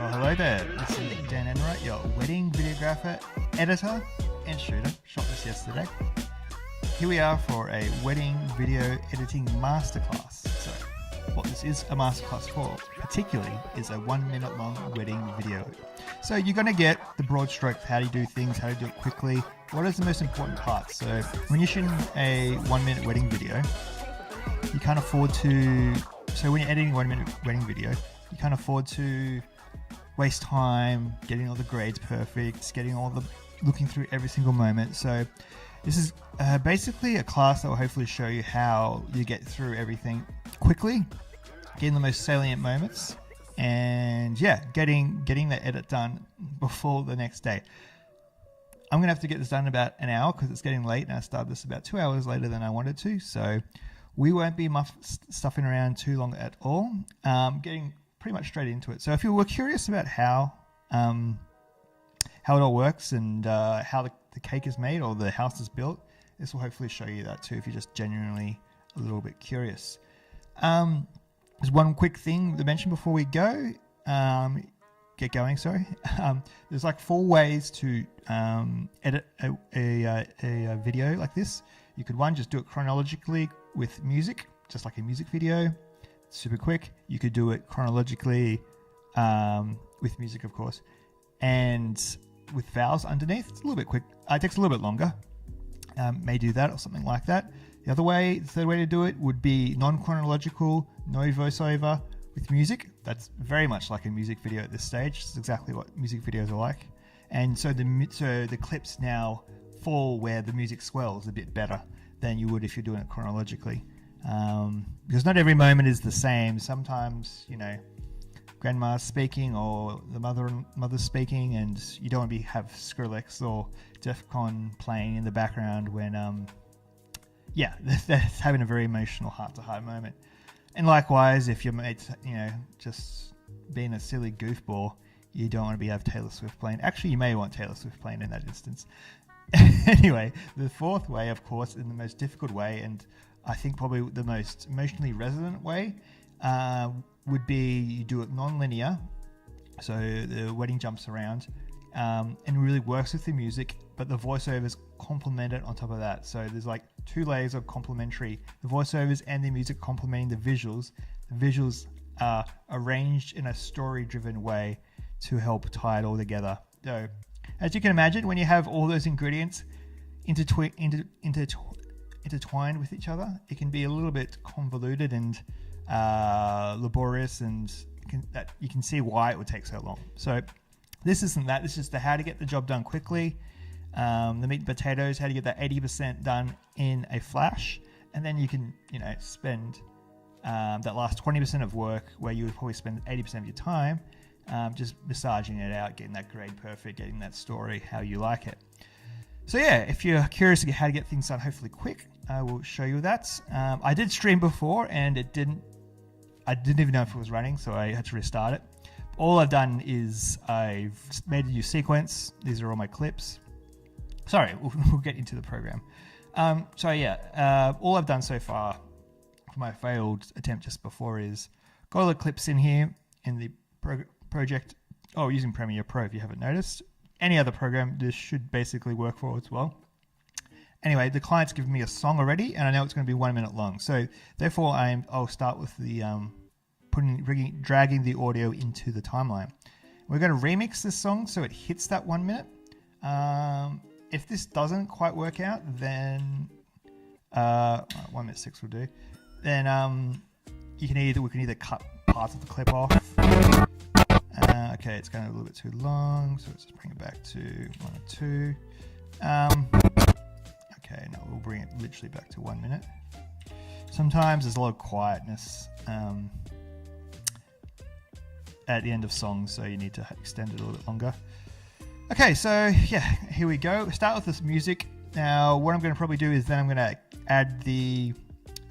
Well, hello there. This is Dan Enright, your wedding videographer, editor, and shooter. Shot this yesterday. Here we are for a wedding video editing masterclass. So, what this is a masterclass for, particularly, is a 1 minute long wedding video. So you're going to get the broad strokes, how do you do things, how to do it quickly, what is the most important parts. So when you're shooting a 1 minute wedding video, you can't afford to, so when you're editing a 1 minute wedding video, you can't afford to waste time getting all the grades perfect, looking through every single moment. So this is basically a class that will hopefully show you how you get through everything quickly, getting the most salient moments, and yeah, getting the edit done before the next day. I'm going to have to get this done in about an hour because it's getting late and I started this about 2 hours later than I wanted to. So we won't be stuffing around too long at all. Getting pretty much straight into it. So if you were curious about how it all works and how the cake is made or the house is built, this will hopefully show you that too if you're just genuinely a little bit curious. There's one quick thing to mention before we get going. There's like 4 ways to edit a video like this. You could just do it chronologically with music, just like a music video, super quick. You could do it chronologically with music, of course, and with vowels underneath. It's a little bit quick. It takes a little bit longer. May do that or something like that. The third way to do it would be non-chronological, no voiceover with music. That's very much like a music video at this stage. It's exactly what music videos are like. And so the clips now fall where the music swells a bit better than you would if you're doing it chronologically. Because not every moment is the same. Sometimes, grandma's speaking or the mother's speaking, and you don't want to have Skrillex or Defcon playing in the background when they're having a very emotional heart-to-heart moment. And likewise, if your mate's just being a silly goofball, you don't want to have Taylor Swift playing. Actually, you may want Taylor Swift playing in that instance. Anyway, the fourth way, of course, and the most difficult way, and I think probably the most emotionally resonant way, would be you do it non-linear. So the wedding jumps around and really works with the music, but the voiceovers complement it on top of that. So there's like 2 layers of complementary, the voiceovers and the music complementing the visuals. The visuals are arranged in a story-driven way to help tie it all together. So as you can imagine, when you have all those ingredients intertwined with each other, it can be a little bit convoluted and laborious, and you can see why it would take so long. So this isn't that. This is the how to get the job done quickly. The meat and potatoes, how to get that 80% done in a flash, and then you can spend that last 20% of work where you would probably spend 80% of your time just massaging it out, getting that grade perfect, getting that story how you like it. So yeah, if you're curious how to get things done hopefully quick, I will show you that. I did stream before and I didn't even know if it was running, so I had to restart it. All I've done is I've made a new sequence. These are all my clips. Sorry, we'll get into the program. All I've done so far for my failed attempt just before is got all the clips in here in the project. Oh, using Premiere Pro if you haven't noticed. Any other program this should basically work for as well. Anyway, the client's given me a song already, and I know it's going to be 1 minute long. So therefore, I'll start with the dragging the audio into the timeline. We're going to remix this song so it hits that 1 minute. If this doesn't quite work out, then 1 minute 6 will do. Then we can either cut parts of the clip off. Okay, it's going a little bit too long, so let's just bring it back to 1 or 2. Okay, no, we'll bring it literally back to 1 minute. Sometimes there's a lot of quietness at the end of songs, so you need to extend it a little bit longer. Okay, so yeah, here we go. Start with this music. Now, what I'm going to probably do is then I'm going to add the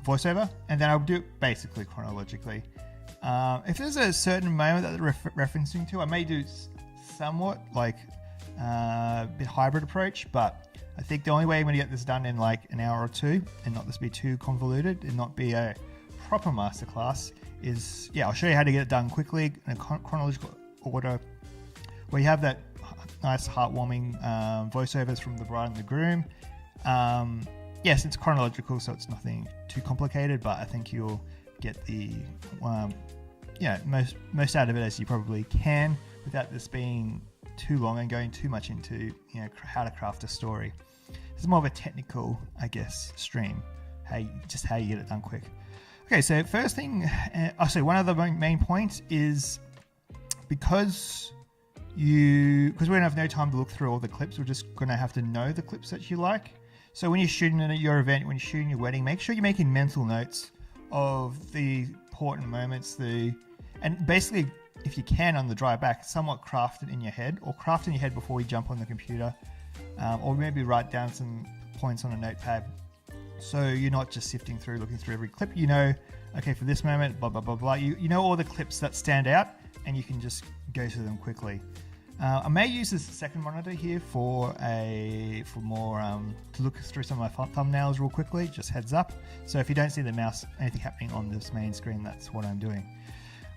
voiceover, and then I'll do it basically chronologically. If there's a certain moment that they're referencing to, I may do somewhat like a bit hybrid approach, but I think the only way I'm going to get this done in like an hour or 2 and not this be too convoluted and not be a proper masterclass is, I'll show you how to get it done quickly in a chronological order where you have that nice heartwarming voiceovers from the bride and the groom. Yes, it's chronological, so it's nothing too complicated, but I think you'll get the most out of it as you probably can without this being too long and going too much into how to craft a story. It's more of a technical, I guess, stream. How you get it done quick. Okay, so first thing, one of the main points is because we're gonna have no time to look through all the clips. We're just gonna have to know the clips that you like. So when you're shooting at your event, when you're shooting your wedding, make sure you're making mental notes of the important moments. And basically, if you can, on the drive back, somewhat craft it in your head, or craft in your head before we jump on the computer, or maybe write down some points on a notepad. So you're not just sifting through, looking through every clip. Okay, for this moment, blah, blah, blah, blah. You know all the clips that stand out, and you can just go through them quickly. I may use this second monitor here for more to look through some of my thumbnails real quickly, just heads up. So if you don't see the mouse, anything happening on this main screen, that's what I'm doing.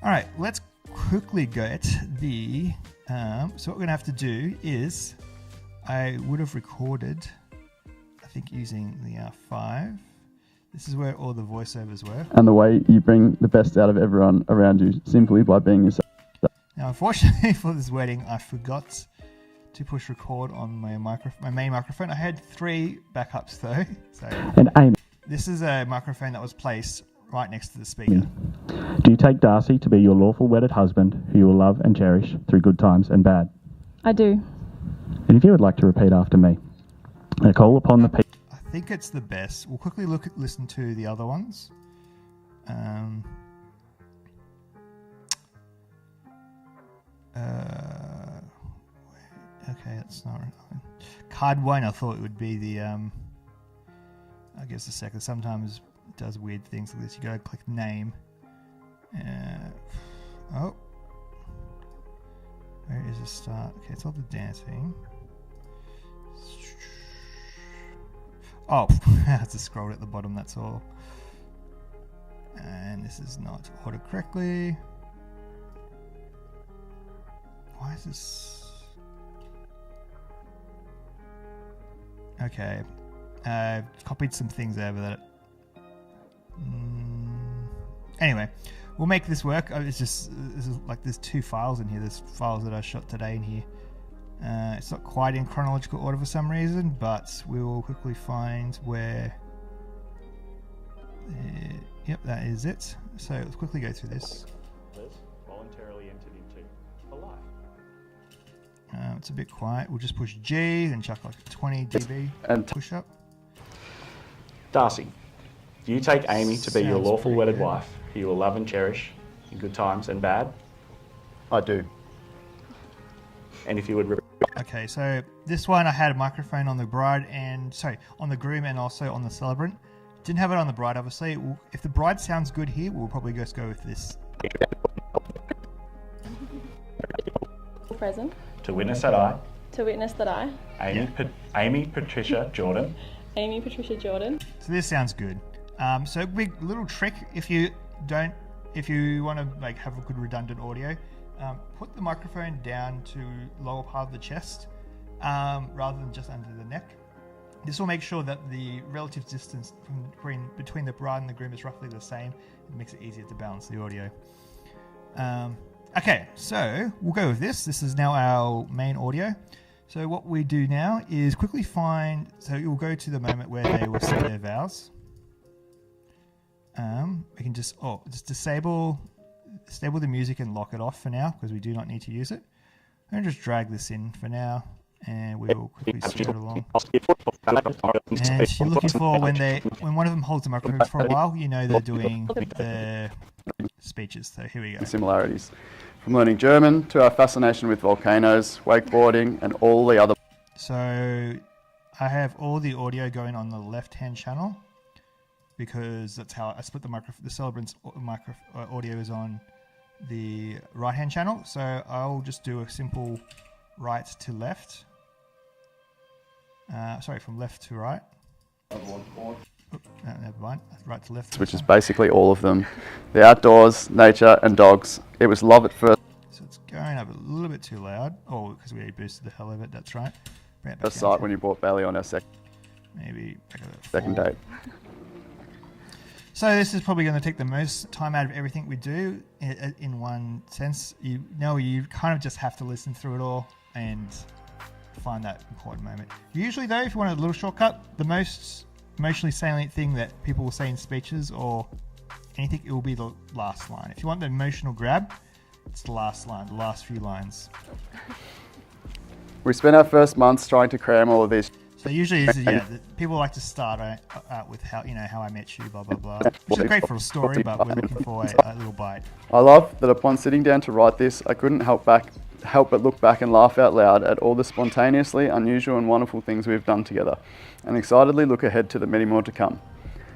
All right, let's quickly get the, so what we're gonna have to do is, I would have recorded, I think using the R5. This is where all the voiceovers were. And the way you bring the best out of everyone around you, simply by being yourself. Now, unfortunately for this wedding, I forgot to push record on my main microphone. I had 3 backups though. So and Amy, this is a microphone that was placed right next to the speaker. Do you take Darcy to be your lawful wedded husband, who you will love and cherish through good times and bad? I do. And if you would like to repeat after me, I call upon the people. I think it's the best. We'll quickly listen to the other ones. Okay, that's not card 1. I thought it would be the I guess the second. Sometimes it does weird things like this. You gotta click name. Oh, where is the start? Okay, it's all the dancing. Oh, I have to scroll at the bottom, that's all. And this is not ordered correctly. Why is this? Okay. Copied some things over that. Anyway, we'll make this work. This is like there's 2 files in here. There's files that I shot today in here. It's not quite in chronological order for some reason, but we will quickly find where. Yep, that is it. So let's quickly go through this. Voluntarily entered into a life. It's a bit quiet. We'll just push G and chuck like 20 dB and push up. Darcy, do you take Amy to be your Sounds lawful pretty wedded good. wife, who you will love and cherish in good times and bad? I do. And if you would Okay, so this one I had a microphone on the bride on the groom and also on the celebrant. Didn't have it on the bride, obviously. If the bride sounds good here, we'll probably just go with this. Present. to witness that I, To witness that I, Amy Patricia Jordan, Amy Patricia Jordan. So this sounds good. So big little trick if you want to like have a good redundant audio, put the microphone down to lower part of the chest rather than just under the neck. This will make sure that the relative distance between the bride and the groom is roughly the same. It makes it easier to balance the audio. Okay, so we'll go with this. This is now our main audio. So what we do now is quickly find, so you'll go to the moment where they will say their vows. We can just disable the music and lock it off for now because we do not need to use it. I'm going to just drag this in for now and we will quickly spread it along. And you're looking for when one of them holds the microphone for a while, you know they're doing their speeches. So here we go. Similarities. From learning German to our fascination with volcanoes, wakeboarding, and all the other. So I have all the audio going on the left-hand channel because that's how I split the microphone. The celebrant's audio is on the right-hand channel. So I'll just do a simple right to left. From left to right. No, never mind. Right to left. Which is basically all of them. The outdoors, nature, and dogs. It was love at first. So So it's going up a little bit too loud. Oh, because we boosted the hell of it. That's right. Bring it back First down sight to when you bought Bailey on our maybe back at second 4. date. So this is probably going to take the most time out of everything we do in one sense. You kind of just have to listen through it all and find that important moment. Usually though, if you want a little shortcut, the most emotionally salient thing that people will say in speeches or anything, it will be the last line. If you want the emotional grab, it's the last line, the last few lines. We spent our first months trying to cram all of these. So usually, people like to start out with how I met you, blah blah blah, which is great for a story, but we're looking for a little bite. I love that upon sitting down to write this, I couldn't help but look back and laugh out loud at all the spontaneously unusual and wonderful things we've done together, and excitedly look ahead to the many more to come.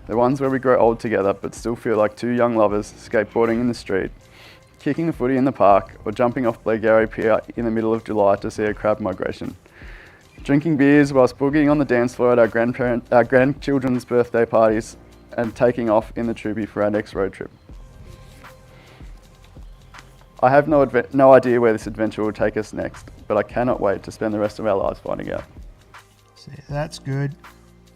The ones where we grow old together, but still feel like two young lovers skateboarding in the street, kicking the footy in the park, or jumping off Blairgowrie Pier in the middle of July to see a crab migration. Drinking beers whilst boogieing on the dance floor at our grandchildren's birthday parties, and taking off in the Troopy for our next road trip. I have no idea where this adventure will take us next, but I cannot wait to spend the rest of our lives finding out. So that's good.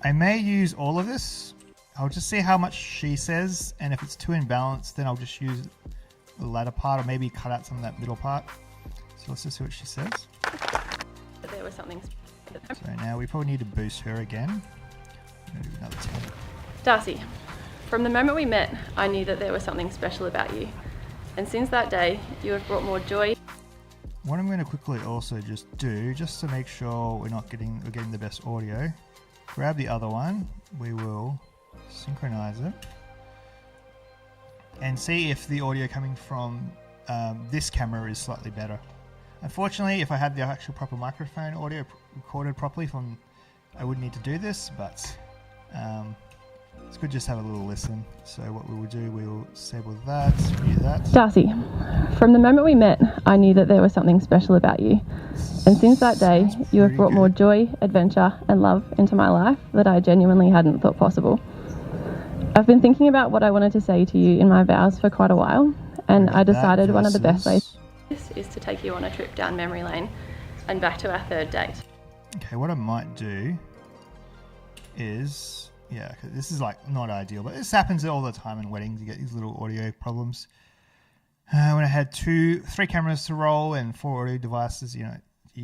I may use all of this. I'll just see how much she says, and if it's too imbalanced, then I'll just use the latter part, or maybe cut out some of that middle part. So let's just see what she says. There was something. So now we probably need to boost her again. I'm going to do another 10. Darcy, from the moment we met, I knew that there was something special about you. And since that day, you have brought more joy. What I'm going to quickly also just do, just to make sure we're getting the best audio, grab the other one. We will synchronize it and see if the audio coming from this camera is slightly better. Unfortunately, if I had the actual proper microphone audio recorded properly, I wouldn't need to do this, but it's good just have a little listen. So what we will do, we will disable that, mute that. Darcy, from the moment we met, I knew that there was something special about you. And since that day, you have brought more joy, adventure, and love into my life that I genuinely hadn't thought possible. I've been thinking about what I wanted to say to you in my vows for quite a while, and I decided one of the best ways is to take you on a trip down memory lane and back to our third date. Okay, what I might do is, this is like not ideal, but this happens all the time in weddings. You get these little audio problems. When I had 3 cameras to roll and 4 audio devices, you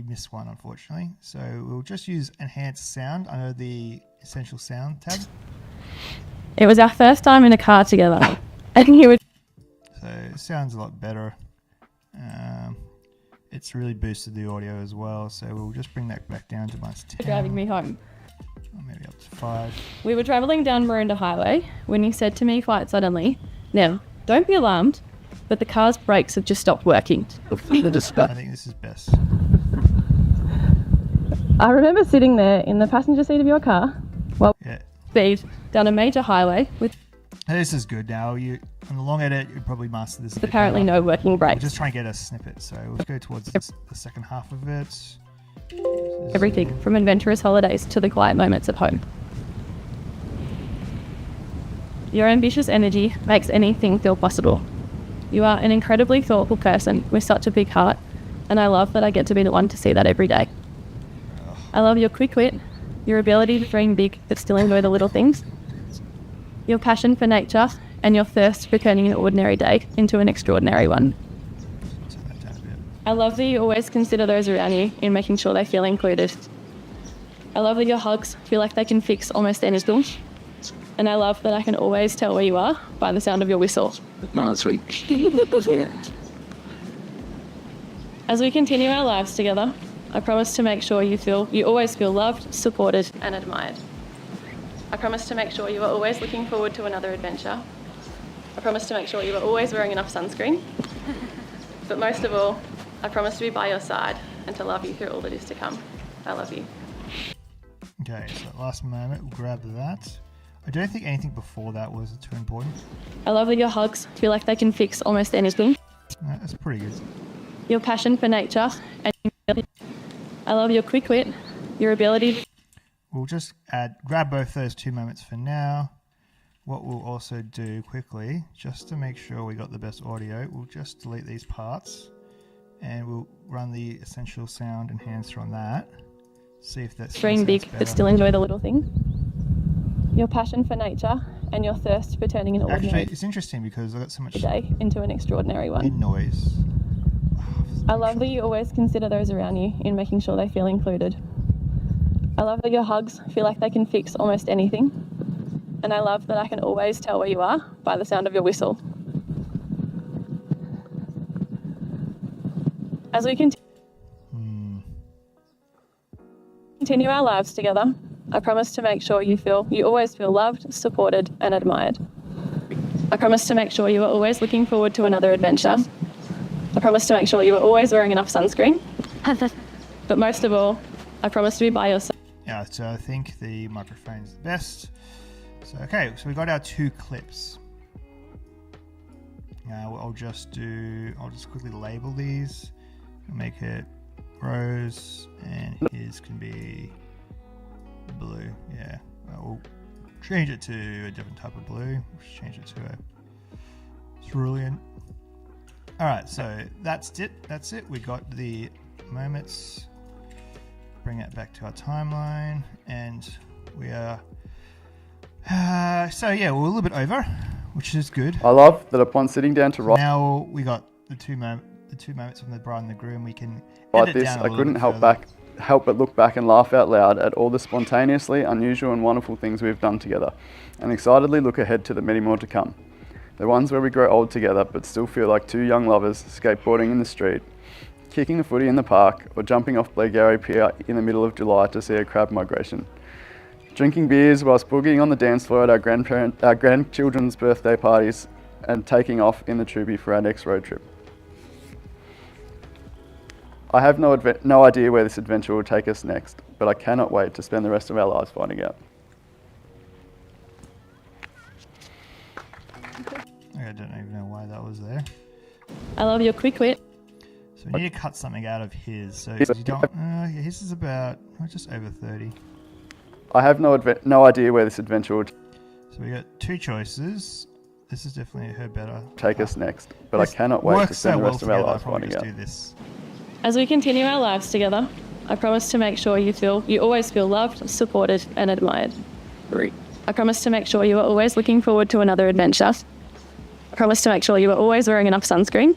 miss one, unfortunately. So we'll just use enhanced sound under the essential sound tab. It was our first time in a car together. And he would. So it sounds a lot better. It's really boosted the audio as well, so we'll just bring that back down to -10. Driving me home. Or maybe up to 5. We were travelling down Maroondah Highway when he said to me quite suddenly, "Now, don't be alarmed, but the car's brakes have just stopped working." I think this is best. I remember sitting there in the passenger seat of your car while speed down a major highway with This is good now. On the long edit, you probably master this. apparently no working We'll brakes. just try and get a snippet. So let's go towards the second half of it. Everything from adventurous holidays to the quiet moments at home. Your ambitious energy makes anything feel possible. You are an incredibly thoughtful person with such a big heart, and I love that I get to be the one to see that every day. I love your quick wit, your ability to dream big but still enjoy the little things, your passion for nature, and your thirst for turning an ordinary day into an extraordinary one. I love that you always consider those around you in making sure they feel included. I love that your hugs feel like they can fix almost anything. And I love that I can always tell where you are by the sound of your whistle. As we continue our lives together, I promise to make sure you always feel loved, supported, and admired. I promise to make sure you are always looking forward to another adventure. I promise to make sure you are always wearing enough sunscreen. But most of all, I promise to be by your side and to love you through all that is to come. I love you. Okay, so last moment, we'll grab that. I don't think anything before that was too important. I love that your hugs feel like they can fix almost anything. No, that's pretty good. Your passion for nature, and I love your quick wit, your ability. We'll just grab both those 2 moments for now. What we'll also do quickly, just to make sure we got the best audio, we'll just delete these parts and we'll run the essential sound enhancer on that. See if that's Dream big, but still enjoy the little things. Your passion for nature and your thirst for turning an Actually, ordinary it's interesting because I got so much day into an extraordinary one. wind noise. I love that you always consider those around you in making sure they feel included. I love that your hugs feel like they can fix almost anything. And I love that I can always tell where you are by the sound of your whistle. As we continue our lives together, I promise to make sure you always feel loved, supported, and admired. I promise to make sure you are always looking forward to another adventure. I promise to make sure you are always wearing enough sunscreen. But most of all, I promise to be by your side. Yeah, so I think the microphone's the best. So okay, so we got our 2 clips. Now I'll just quickly label these. Make it rose, and his can be blue. Yeah, we'll change it to a different type of blue. We'll change it to a cerulean. All right, so that's it. We got the moments. Bring it back to our timeline, and we are. So yeah, we're a little bit over, which is good. I love that upon sitting down to write Now we got the two moments from the bride and the groom. We can like edit this, down a I little couldn't bit help further. but look back and laugh out loud at all the spontaneously unusual and wonderful things we've done together, and excitedly look ahead to the many more to come. The ones where we grow old together but still feel like 2 young lovers skateboarding in the street, kicking the footy in the park, or jumping off Blairgowrie Pier in the middle of July to see a crab migration. Drinking beers whilst boogieing on the dance floor at our grandchildren's birthday parties, and taking off in the Truby for our next road trip. I have no idea where this adventure will take us next, but I cannot wait to spend the rest of our lives finding out. I don't even know why that was there. I love your quick wit. So we need to cut something out of his. So you don't. His is about just over 30. I have no idea where this adventure will So we got 2 choices. This is definitely her better. take us next, but I cannot wait to spend the rest of our lives finding out. Do this. As we continue our lives together, I promise to make sure you always feel loved, supported, and admired. I promise to make sure you are always looking forward to another adventure. I promise to make sure you are always wearing enough sunscreen.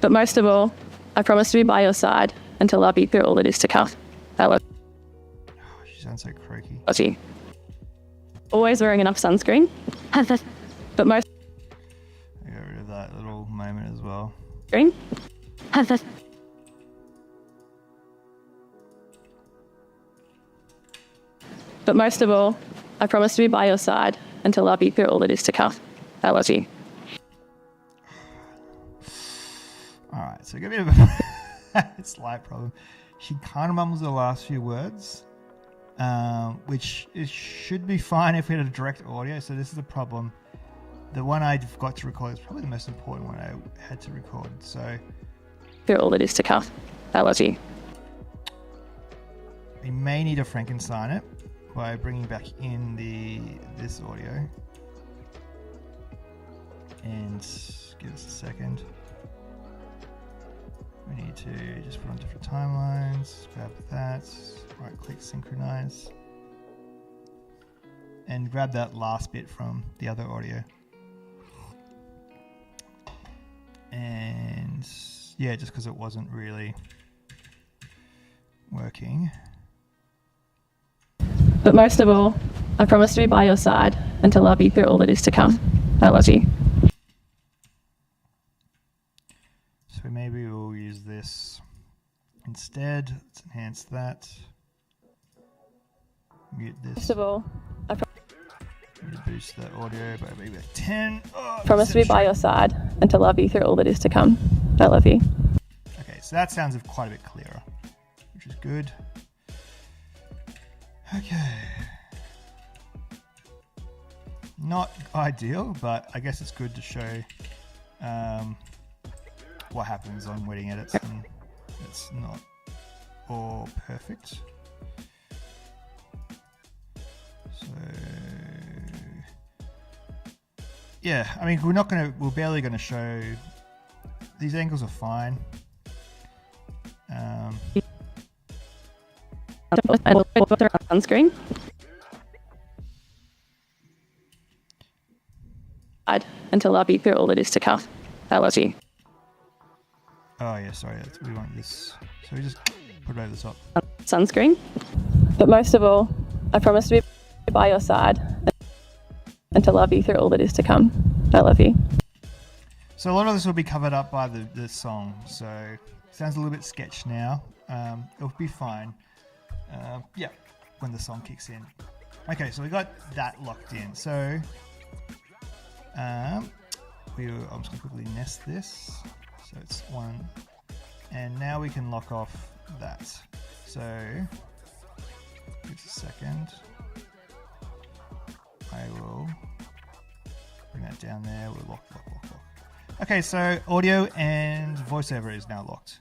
But most of all, I promise to be by your side and to love you through all that is to come. I love She sounds so croaky. you. Always wearing enough sunscreen. But most I got rid of that little moment as well. green. But most of all, I promise to be by your side and to love you through all that is to come. I love you. Alright, so give me a slight problem. She kind of mumbles the last few words, which should be fine if we had a direct audio. So this is the problem. The one I forgot to record is probably the most important one I had to record. So Through all that is to come. I love you. we may need to Frankenstein it by bringing back in this audio. And give us a second. We need to just put on different timelines, grab that, right click synchronize, and grab that last bit from the other audio. And yeah, just because it wasn't really working. But most of all, I promise to be by your side and to love you through all that is to come. I love you. So maybe we'll use this instead. Let's enhance that. Mute this. Most of all, I Need to boost that audio by maybe 10. Oh, promise to be by your side and to love you through all that is to come. I love you. Okay, so that sounds quite a bit clearer, which is good. Okay. Not ideal, but I guess it's good to show what happens on wedding edits, and it's not all perfect. So yeah, I mean we're barely gonna show, these angles are fine. Sunscreen. And to love you through all that is to come. I love you. Oh yeah, sorry, we want this. So we just put it over the top. Sunscreen. But most of all, I promise to be by your side and to love you through all that is to come. I love you. So a lot of this will be covered up by the song. So it sounds a little bit sketched now. It'll be fine. Yeah, when the song kicks in. Okay, so we got that locked in. So I'm just gonna quickly nest this. So it's one, and now we can lock off that. So give us a second. I will bring that down there. We'll lock. Okay, so audio and voiceover is now locked.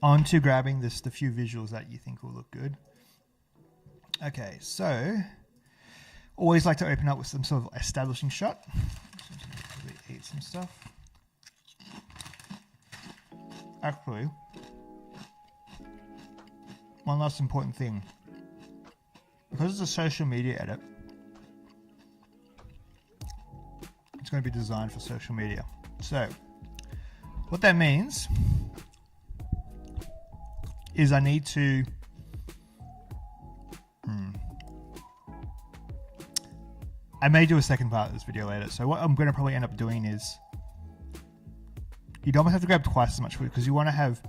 On to grabbing the few visuals that you think will look good. Okay, so always like to open up with some sort of establishing shot. Eat some stuff. Actually, one last important thing. Because it's a social media edit, it's going to be designed for social media. So, what that means is I need to I may do a second part of this video later. So what I'm going to probably end up doing is you'd almost have to grab twice as much footage because you want to have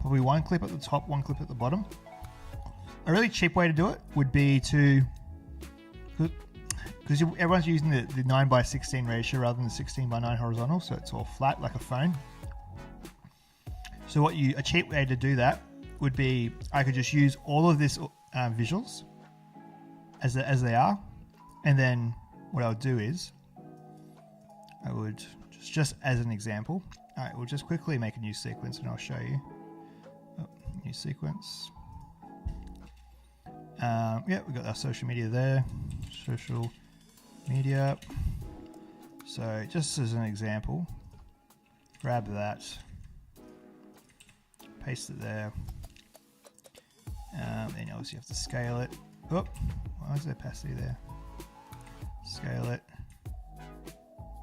probably one clip at the top, one clip at the bottom. A really cheap way to do it would be to, because everyone's using the 9:16 ratio rather than the 16:9 horizontal, so it's all flat like a phone. So a cheap way to do that would be I could just use all of this visuals as they are, and then what I would do is I would just as an example, all right, we'll just quickly make a new sequence and I'll show you. New sequence. Yeah, we got our social media there. Social media. So just as an example, grab that, paste it there. Then obviously you have to scale it. Oh, why is there opacity there? Scale it.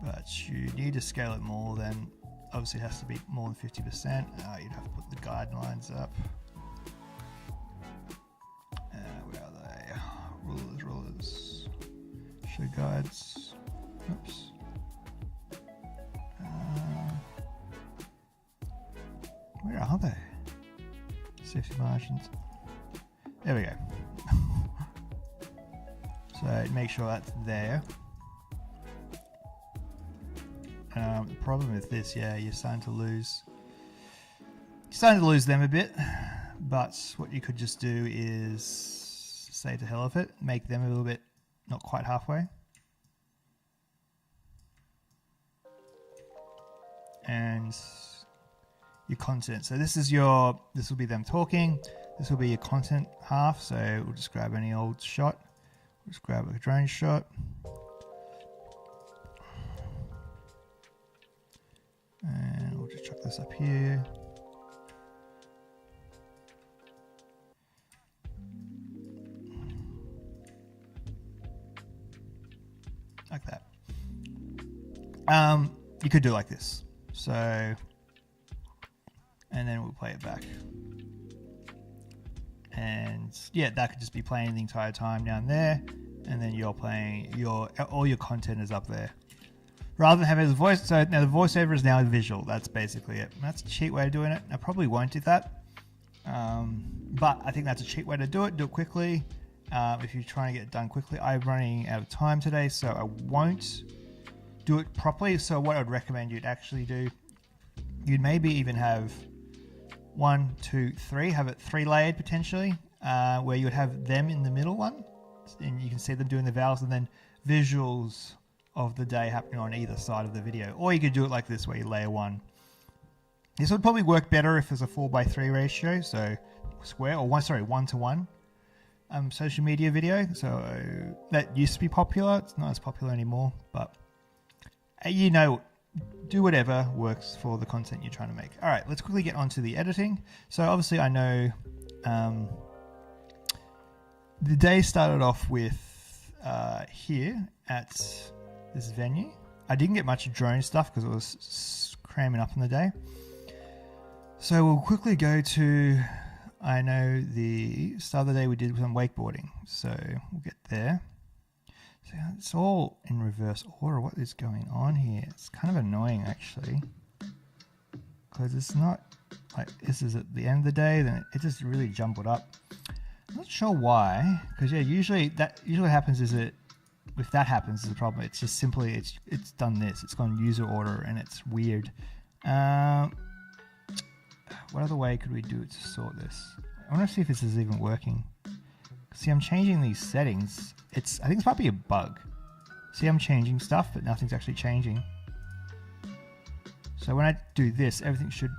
But you need to scale it more than, obviously it has to be more than 50%. You'd have to put the guidelines up. Where are they? Rulers. Show guides. Oops. Where are they? Safety margins. There we go. So make sure that's there. The problem with this, yeah, you're starting to lose them a bit. But what you could just do is say to hell of it, make them a little bit not quite halfway. And your content. So this will be them talking. This will be your content half. So we'll just grab any old shot. We'll just grab a drone shot. And we'll just chuck this up here. Like that. You could do like this. So, and then we'll play it back. And yeah, that could just be playing the entire time down there. And then you're playing all your content is up there. Rather than having the voice, so now the voiceover is now visual. That's basically it. That's a cheap way of doing it. I probably won't do that. But I think that's a cheap way to do it. Do it quickly. If you're trying to get it done quickly, I'm running out of time today, so I won't do it properly. So what I'd recommend you'd actually do, you'd maybe even have 1, 2, 3, have it 3 layered potentially, where you would have them in the middle one, and you can see them doing the vowels, and then visuals of the day happening on either side of the video. Or you could do it like this, where you layer one. This would probably work better if it's a 4:3 ratio, so square, or 1:1. Social media video, so that used to be popular. It's not as popular anymore, but you know do whatever works for the content you're trying to make. All right, let's quickly get onto the editing. So obviously I know the day started off with here at this venue. I didn't get much drone stuff because it was cramming up in the day. So we'll quickly go to, I know the start of the day we did some wakeboarding. So we'll get there. So it's all in reverse order. What is going on here? It's kind of annoying actually. Because it's not like this is at the end of the day, then it just really jumbled up. I'm not sure why. Because yeah, usually happens is it, if that happens is the problem. It's just simply, it's done this. It's gone user order and it's weird. What other way could we do it to sort this? I want to see if this is even working. See, I'm changing these settings. I think this might be a bug. See, I'm changing stuff, but nothing's actually changing. So when I do this, everything should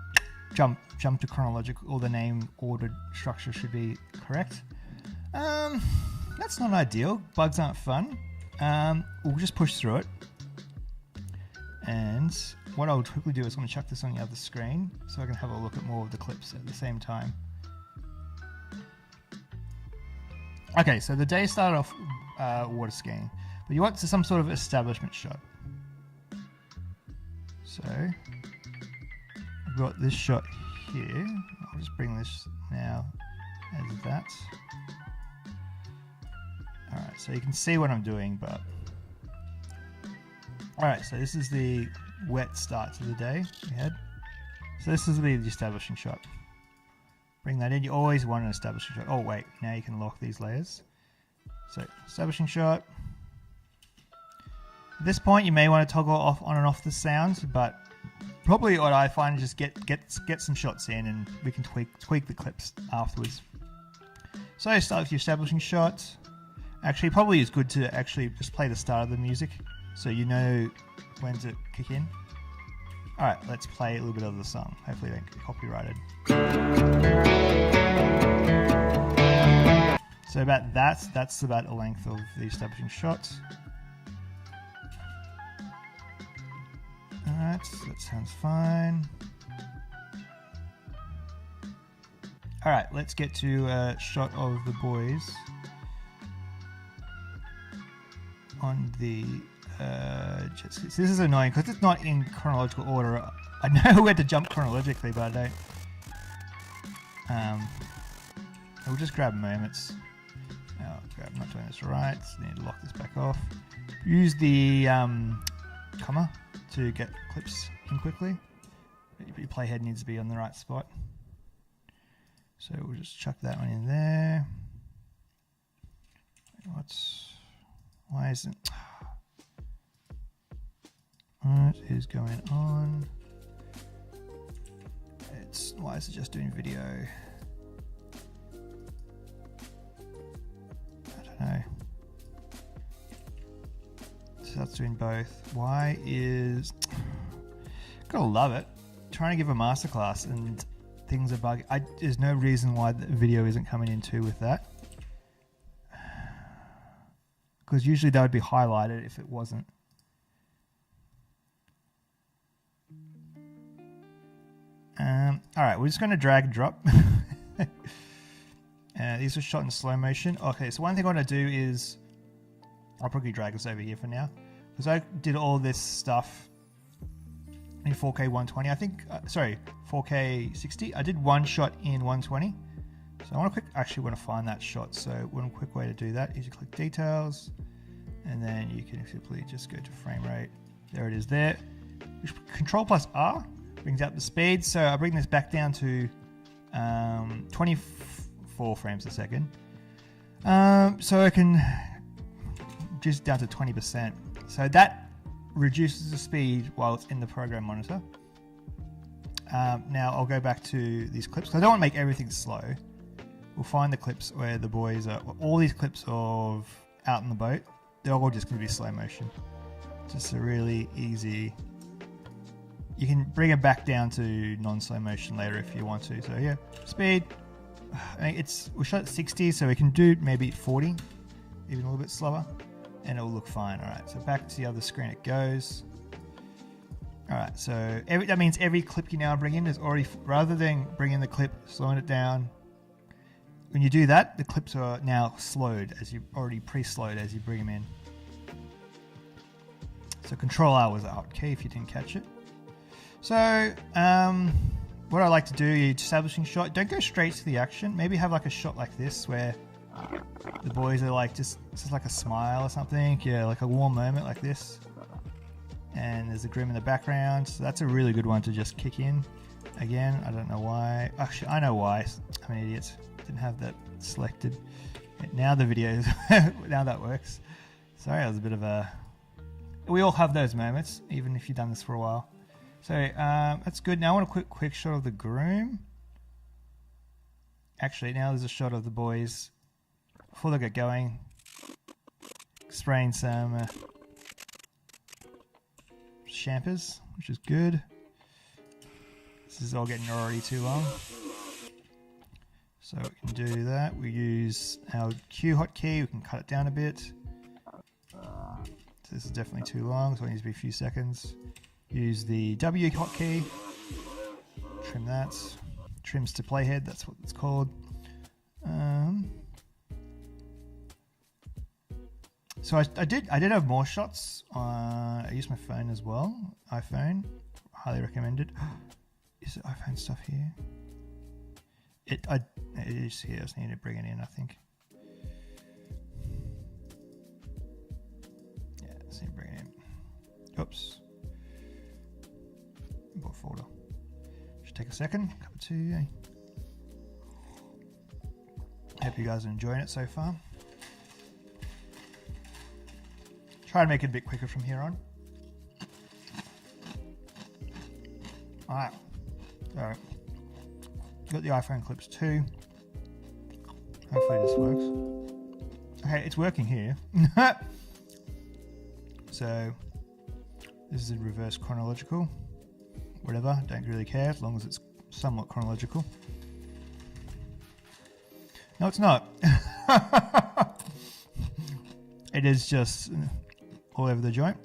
jump to chronological, or the name ordered structure should be correct. That's not ideal. Bugs aren't fun. We'll just push through it. And what I'll quickly do is I'm going to chuck this on the other screen so I can have a look at more of the clips at the same time. Okay, so the day started off water skiing, but you want some sort of establishment shot. So I've got this shot here. I'll just bring this now as that. Alright, so you can see what I'm doing, but alright, so this is the wet start to the day we had. So this is the establishing shot. Bring that in. You always want an establishing shot. Oh wait, now you can lock these layers. So establishing shot. At this point you may want to toggle off on and off the sound, but probably what I find is just get some shots in and we can tweak the clips afterwards. So start with your establishing shot. Actually, probably is good to actually just play the start of the music so you know when to kick in. Alright, let's play a little bit of the song. Hopefully they don't get copyrighted. So that's about the length of the establishing shots. Alright, that sounds fine. Alright, let's get to a shot of the boys on the jet ski. So this is annoying because it's not in chronological order. I know where to jump chronologically, but I don't. We'll just grab moments. I'm not doing this right. So I need to lock this back off. Use the comma to get clips in quickly. Your playhead needs to be on the right spot. So we'll just chuck that one in there. Why isn't... What is going on? Why is it just doing video? I don't know. So that's doing both. Why is... Gotta love it. Trying to give a masterclass and things are bugging. There's no reason why the video isn't coming in too with that. Because usually that would be highlighted if it wasn't. Alright, we're just going to drag and drop. These are shot in slow motion. Okay, so one thing I want to do is... I'll probably drag this over here for now. Because I did all this stuff in 4K 120. I think... sorry, 4K 60. I did one shot in 120. So I want to actually want to find that shot. So one quick way to do that is you click details, and then you can simply just go to frame rate. There it is there. Control plus R brings out the speed. So I bring this back down to 24 frames a second. So I can just down to 20%. So that reduces the speed while it's in the program monitor. Now I'll go back to these clips. I don't want to make everything slow. We'll find the clips where the boys are. All these clips of out in the boat, they're all just going to be slow motion. Just a really easy. You can bring it back down to non-slow motion later if you want to. So yeah, speed. I mean, we shot at 60, so we can do maybe 40, even a little bit slower, and it'll look fine. All right, so back to the other screen it goes. All right, so that means every clip you now bring in is already, rather than bringing the clip, slowing it down. When you do that, the clips are now slowed, as you already pre-slowed as you bring them in. So Control R was the Alt key if you didn't catch it. So what I like to do, establishing shot, don't go straight to the action. Maybe have like a shot like this where the boys are like just like a smile or something. Yeah, like a warm moment like this. And there's a Grim in the background. So that's a really good one to just kick in. Again, I don't know why. Actually, I know why. I'm an idiot. Didn't have that selected. Now the videos, now that works. Sorry, that was a bit of a... We all have those moments, even if you've done this for a while. So that's good. Now I want a quick shot of the groom. Actually, now there's a shot of the boys before they get going. Spraying some champers, which is good. This is all getting already too long. So we can do that. We use our Q hotkey. We can cut it down a bit. So this is definitely too long, so it needs to be a few seconds. Use the W hotkey. Trim that. Trims to playhead. That's what it's called. So I did have more shots. I used my phone as well. iPhone, highly recommended. Is it iPhone stuff here? It is here. I just need to bring it in, I think. Yeah, just need to bring it in. Oops. Import folder. Should take a second. Cup of tea. Hope you guys are enjoying it so far. Try to make it a bit quicker from here on. Alright. So, got the iPhone clips too. Hopefully this works. Okay, it's working here. So, this is in reverse chronological. Whatever, don't really care as long as it's somewhat chronological. No, it's not. It is just all over the joint.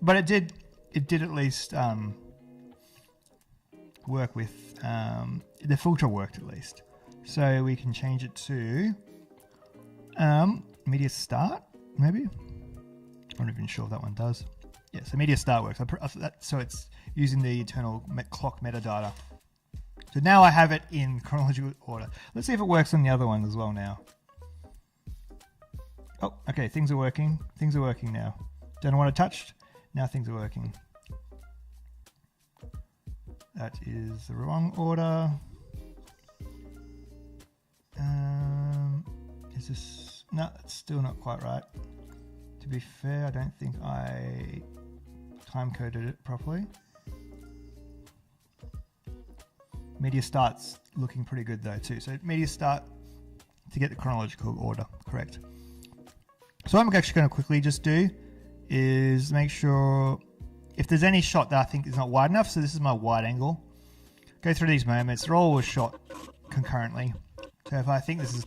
But it did at least work with, the filter worked at least. So we can change it to media start, maybe? I'm not even sure if that one does. Yeah, so media start works. So it's using the internal clock metadata. So now I have it in chronological order. Let's see if it works on the other one as well now. Oh, okay, things are working. Things are working now. Don't know what I touched. Now things are working. That is the wrong order. Is this... No, it's still not quite right. To be fair, I don't think I time coded it properly. Media start's looking pretty good though too. So media start to get the chronological order correct. So what I'm actually going to quickly just do is make sure if there's any shot that I think is not wide enough. So this is my wide angle. Go through these moments. They're all shot concurrently. So if I think this is,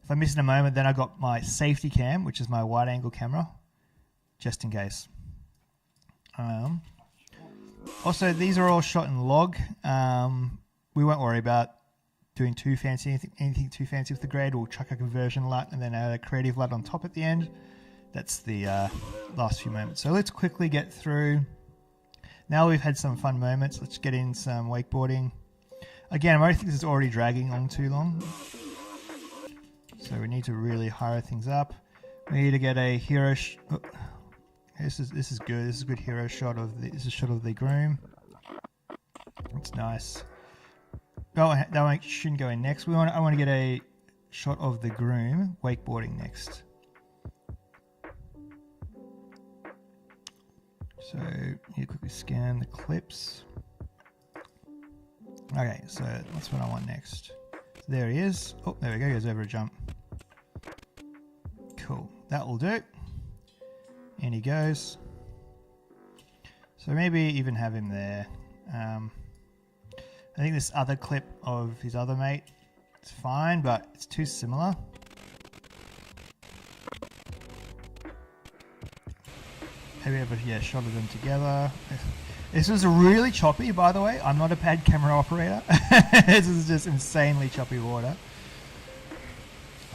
if I miss in a moment, then I got my safety cam, which is my wide angle camera, just in case. Also, these are all shot in log. We won't worry about doing too fancy, anything too fancy with the grade. We'll chuck a conversion LUT and then add a creative LUT on top at the end. That's the last few moments. So let's quickly get through. Now we've had some fun moments. Let's get in some wakeboarding. Again, I think this is already dragging on too long. So we need to really hurry things up. We need to get a hero. This is good. This is a good hero shot of the. This is a shot of the groom. It's nice. Oh, that one shouldn't go in next. I want to get a shot of the groom wakeboarding next. So you quickly scan the clips. Okay, so that's what I want next. So there he is. Oh, there we go. He goes over a jump. Cool. That will do. And he goes. So maybe even have him there. I think this other clip of his other mate is fine, but it's too similar. Maybe have a shot of them together. This was really choppy, by the way. I'm not a bad camera operator. This is just insanely choppy water.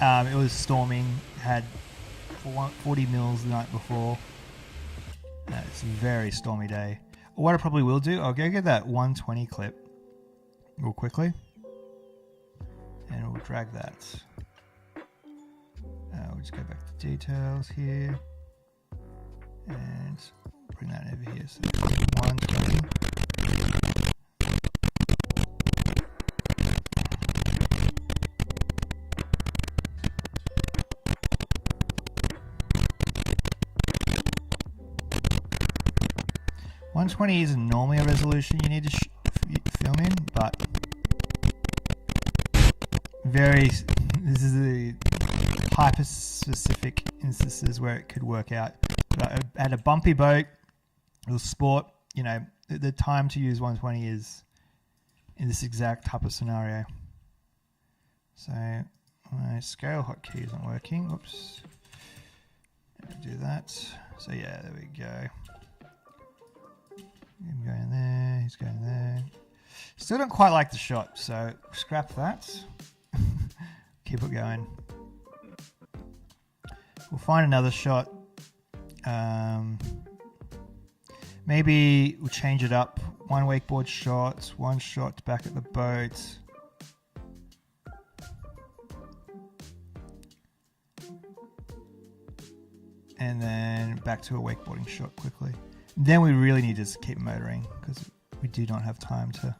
It was storming, had 40 mils the night before. It's a very stormy day. What I probably will do, I'll go get that 120 clip real quickly. And we'll drag that. We'll just go back to details here. And bring that over here. So 120. .120 isn't normally a resolution you need to film in, but this is a hyper-specific instances where it could work out. But at a bumpy boat or sport, you know, the time to use 120 is in this exact type of scenario. So my scale hotkey isn't working. Whoops. Do that. So yeah, there we go. Him going there, he's going there. Still don't quite like the shot, so scrap that. Keep it going. We'll find another shot. Maybe we'll change it up. One wakeboard shot, one shot back at the boat. And then back to a wakeboarding shot quickly. Then we really need to keep motoring because we do not have time to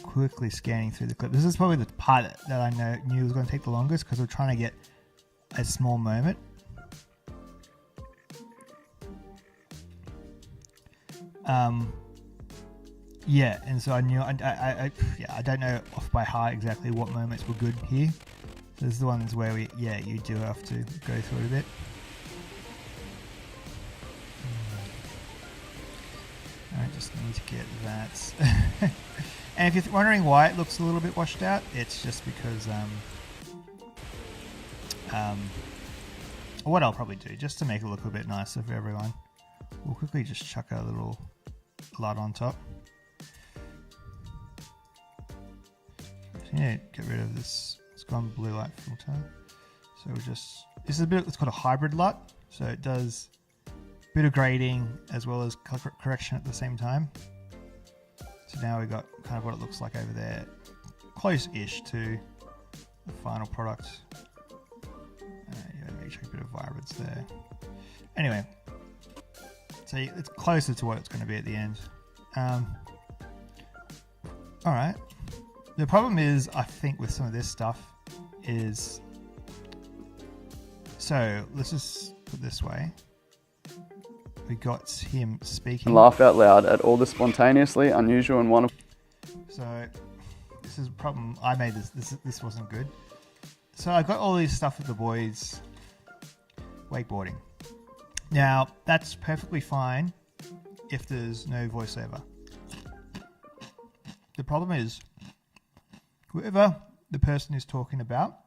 quickly scanning through the clip. This is probably the part that I knew was going to take the longest because we're trying to get a small moment. Yeah, and so I knew I don't know off by heart exactly what moments were good here. So this is the ones where you do have to go through it a bit. I just need to get that. And if you're wondering why it looks a little bit washed out, it's just because what I'll probably do, just to make it look a bit nicer for everyone, we'll quickly just chuck a little LUT on top. So yeah, get rid of this. It's gone blue light filter. So we'll just, this is it's called a hybrid LUT. So it does a bit of grading as well as correction at the same time. So now we've got kind of what it looks like over there, close-ish to the final product. Make sure a bit of vibrance there. Anyway, so it's closer to what it's going to be at the end. All right. The problem is, I think, with some of this stuff is, so let's just put it this way. We got him speaking. And laugh out loud at all the spontaneously unusual and wonderful. So this is a problem. I made this wasn't good. So I got all this stuff with the boys wakeboarding. Now that's perfectly fine if there's no voiceover. The problem is whoever the person is talking about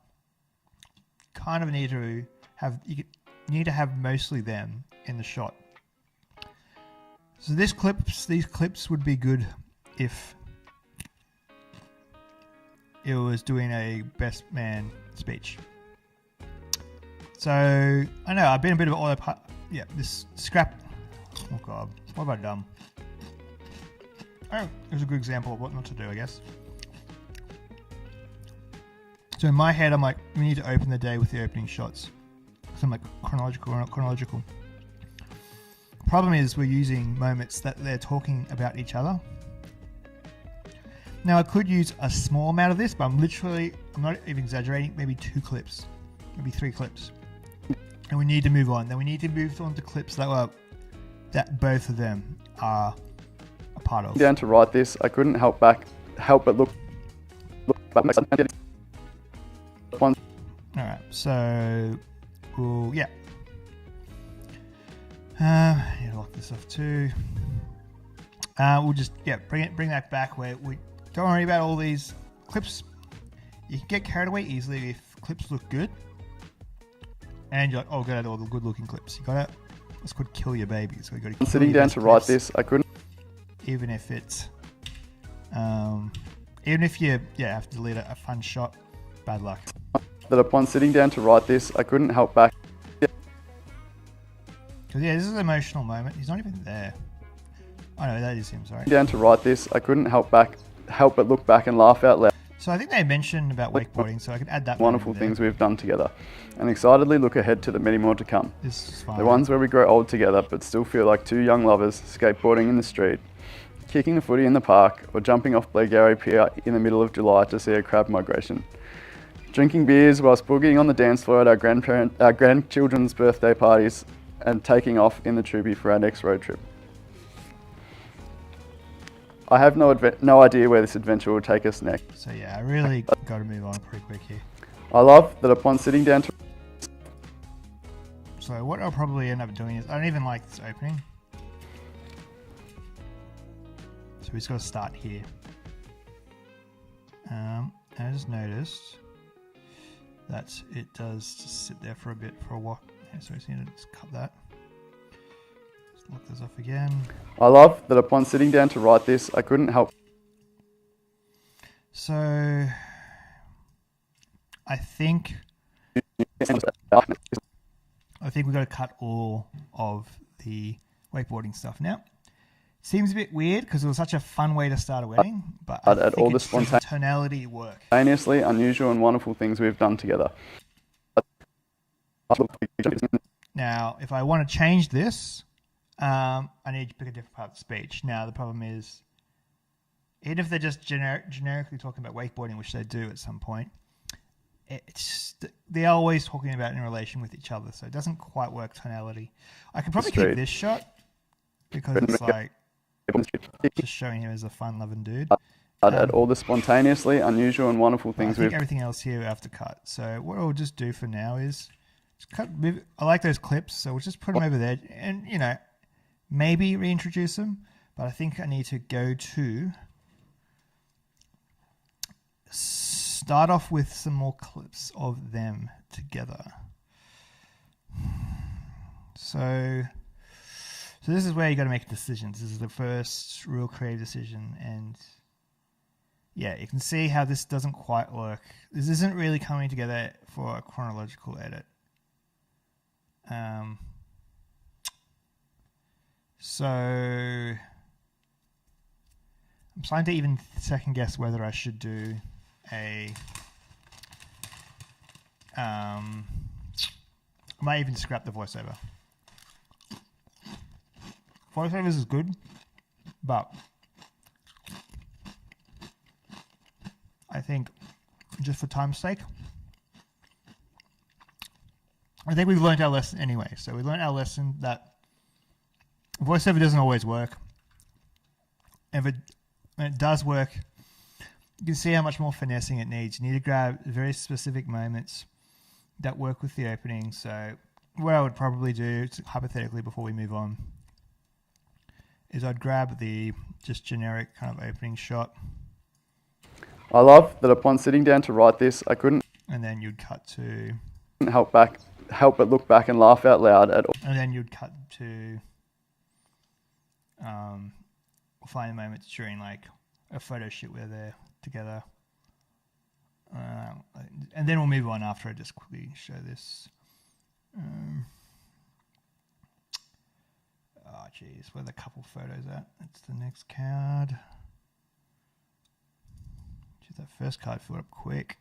kind of need to have mostly them in the shot. So these clips would be good if it was doing a best man speech. So I know I've been a bit of an autopilot. Yeah, this scrap. Oh god, what have I done? Oh, here's a good example of what not to do, I guess. So in my head, I'm like, we need to open the day with the opening shots. So I'm like, chronological or not chronological. Problem is we're using moments that they're talking about each other. Now I could use a small amount of this, but I'm not even exaggerating, maybe 2 clips, maybe 3 clips. And we need to move on. Then we need to move on to clips that both of them are a part of. Down to write this, I couldn't help but look back. Alright, so we'll lock this off too. We'll just bring that back where we don't worry about all these clips. You can get carried away easily if clips look good, and you're like, oh, got all the good looking clips. You got it. It's called Kill Your Baby. So we got to Sitting down to write this, I couldn't. even if it's, even if you have to delete a fun shot, bad luck. That upon sitting down to write this, I couldn't help back. Because this is an emotional moment. He's not even there. Oh no, that is him. Sorry. Down to write this, I couldn't help but look back and laugh out loud. So I think they mentioned about wakeboarding, so I could add that. Wonderful things we've done together, and excitedly look ahead to the many more to come. This is fine. The ones where we grow old together, but still feel like two young lovers skateboarding in the street, kicking the footy in the park, or jumping off Blairgowrie Pier in the middle of July to see a crab migration. Drinking beers whilst boogieing on the dance floor at our grandchildren's birthday parties, and taking off in the Troopy for our next road trip. I have no idea where this adventure will take us next. So yeah, I really got to move on pretty quick here. I love that upon sitting down to... So what I'll probably end up doing is, I don't even like this opening. So we just got to start here. And I just noticed that it does just sit there for a bit, for a while. Yeah, so we just need to just cut that. Just lock this off again. I love that upon sitting down to write this, I couldn't help... So I think we've got to cut all of the wakeboarding stuff now. Seems a bit weird because it was such a fun way to start a wedding, but I think all the it's the tonality work. Spontaneously unusual and wonderful things we've done together. Now, if I want to change this, I need to pick a different part of the speech. Now, the problem is, even if they're just generically talking about wakeboarding, which they do at some point, they're always talking about it in relation with each other, so it doesn't quite work tonality. I could probably keep this shot because it's like just showing him as a fun-loving dude. At all the spontaneously unusual and wonderful things I think everything else here we have to cut. So what I'll just do for now is just cut. I like those clips, so we'll just put them over there, and maybe reintroduce them. But I think I need to go to start off with some more clips of them together. So this is where you got to make decisions. This is the first real creative decision, and yeah, you can see how this doesn't quite work. This isn't really coming together for a chronological edit. So I'm starting to even second guess whether I should do I might even scrap the voiceover. Voiceovers is good, but I think just for time's sake, I think we've learned our lesson anyway. So we learned our lesson that voiceover doesn't always work. When it does work, you can see how much more finessing it needs. You need to grab very specific moments that work with the opening. So what I would probably do, hypothetically, before we move on, is I'd grab the just generic kind of opening shot. I love that upon sitting down to write this, I couldn't... And then you'd cut to... help but look back and laugh out loud at all. And then you'd cut to... find moments during like a photo shoot where they're together. And then we'll move on after I just quickly show this. Oh, geez, where are the couple photos at? That's the next card. Geez, that first card filled up quick.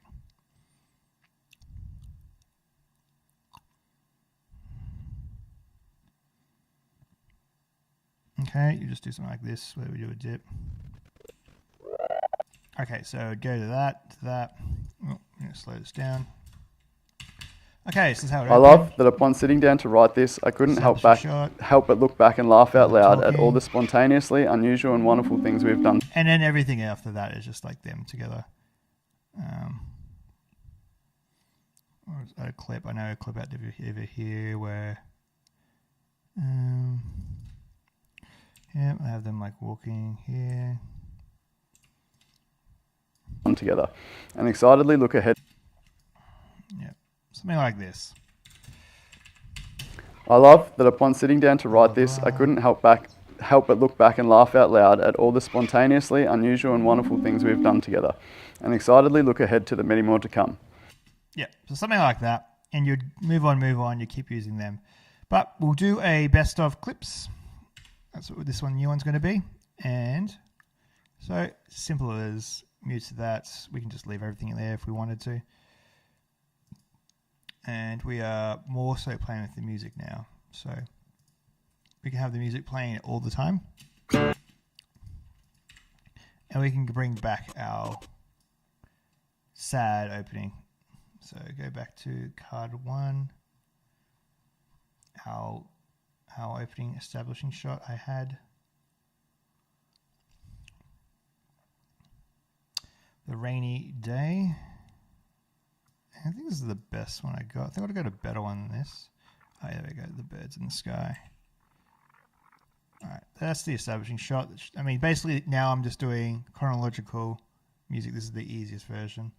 Okay, you just do something like this where we do a dip. Okay, so go to that. Oh, I'm going to slow this down. Okay, so this is how it I love that upon sitting down to write this, I couldn't help but look back and laugh out loud at all the spontaneously unusual and wonderful things we've done. And then everything after that is just like them together. A clip, I know a clip out over here where, yeah, I have them like walking here. Together, and excitedly look ahead. Yeah, something like this. I love that upon sitting down to write this, I couldn't help but look back and laugh out loud at all the spontaneously unusual and wonderful things we've done together, and excitedly look ahead to the many more to come. Yeah, so something like that. And you'd move on, you keep using them. But we'll do a best of clips. That's what this new one's going to be. And so simple as mute to that. We can just leave everything in there if we wanted to. And we are more so playing with the music now. So we can have the music playing all the time. And we can bring back our sad opening. So go back to card 1. Our opening establishing shot I had. The rainy day. I think this is the best one I got. I think I would have got a better one than this. Oh, yeah, there we go. The birds in the sky. All right, that's the establishing shot. I mean, basically now I'm just doing chronological music. This is the easiest version.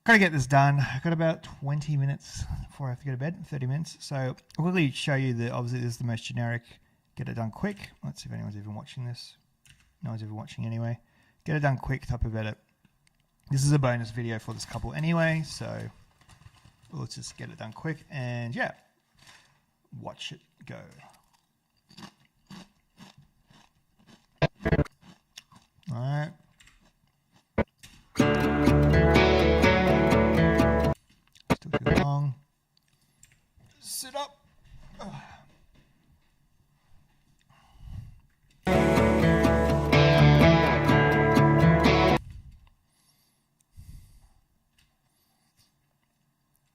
Gotta get this done. I've got about 20 minutes before I have to go to bed, 30 minutes. So I'll quickly show you that obviously this is the most generic. Get it done quick. Let's see if anyone's even watching this. No one's even watching anyway. Get it done quick type of edit. This is a bonus video for this couple anyway, so let's just get it done quick and yeah, watch it go. All right. Still too long. Sit up.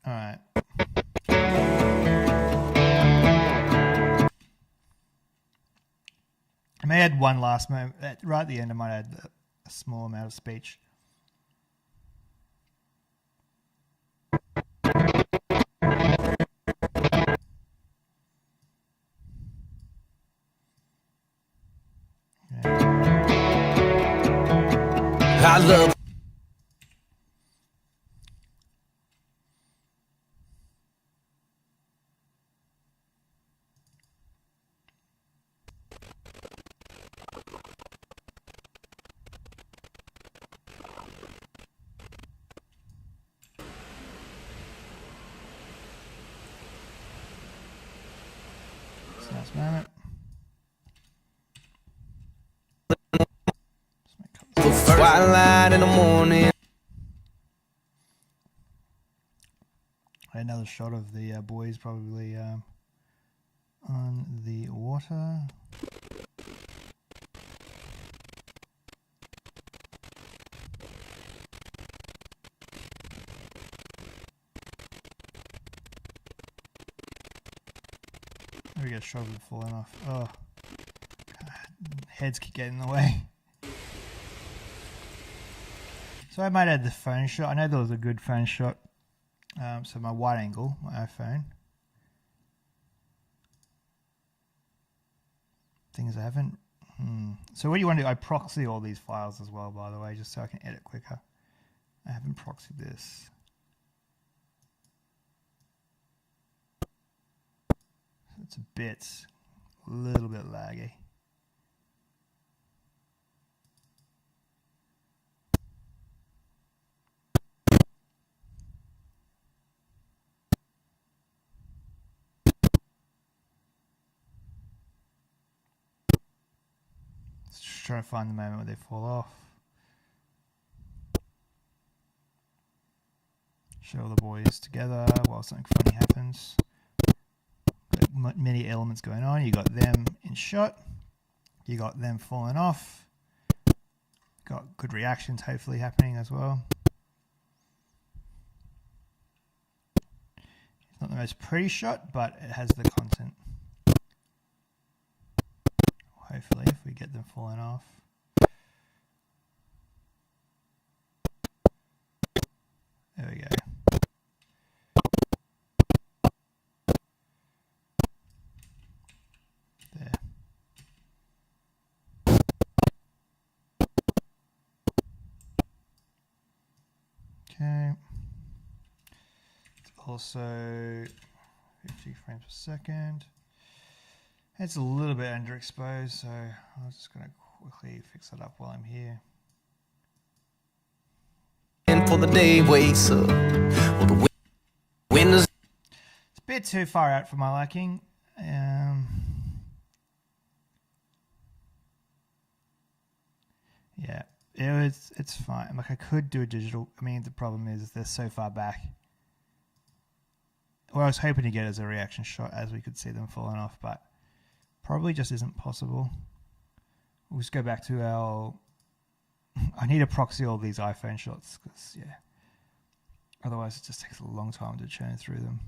All right. I may add one last moment. Right at the end, I might add a small amount of speech. I love. Last moment. Twilight in the morning. Another shot of the boys probably on the water. There we go, shot of it falling off. Oh, God, heads keep getting in the way. So I might add the phone shot. I know there was a good phone shot. So my wide angle, my iPhone. Things I haven't. So what do you want to do? I proxy all these files as well, by the way, just so I can edit quicker. I haven't proxied this. So it's a little bit laggy. Just trying to find the moment where they fall off. Show the boys together while something funny happens. Got many elements going on. You got them in shot. You got them falling off. Got good reactions hopefully happening as well. It's not the most pretty shot, but it has the content. Hopefully, if we get them falling off. There we go. There. Okay. Also, 50 frames per second. It's a little bit underexposed, so I'm just going to quickly fix it up while I'm here. For the day wakes up. Well, the windows. It's a bit too far out for my liking. Yeah, it's fine. Like I could do a digital. I mean, the problem is they're so far back. What I was hoping to get is a reaction shot as we could see them falling off, but probably just isn't possible. We'll just go back to our... I need to proxy all these iPhone shots because, yeah, otherwise it just takes a long time to churn through them.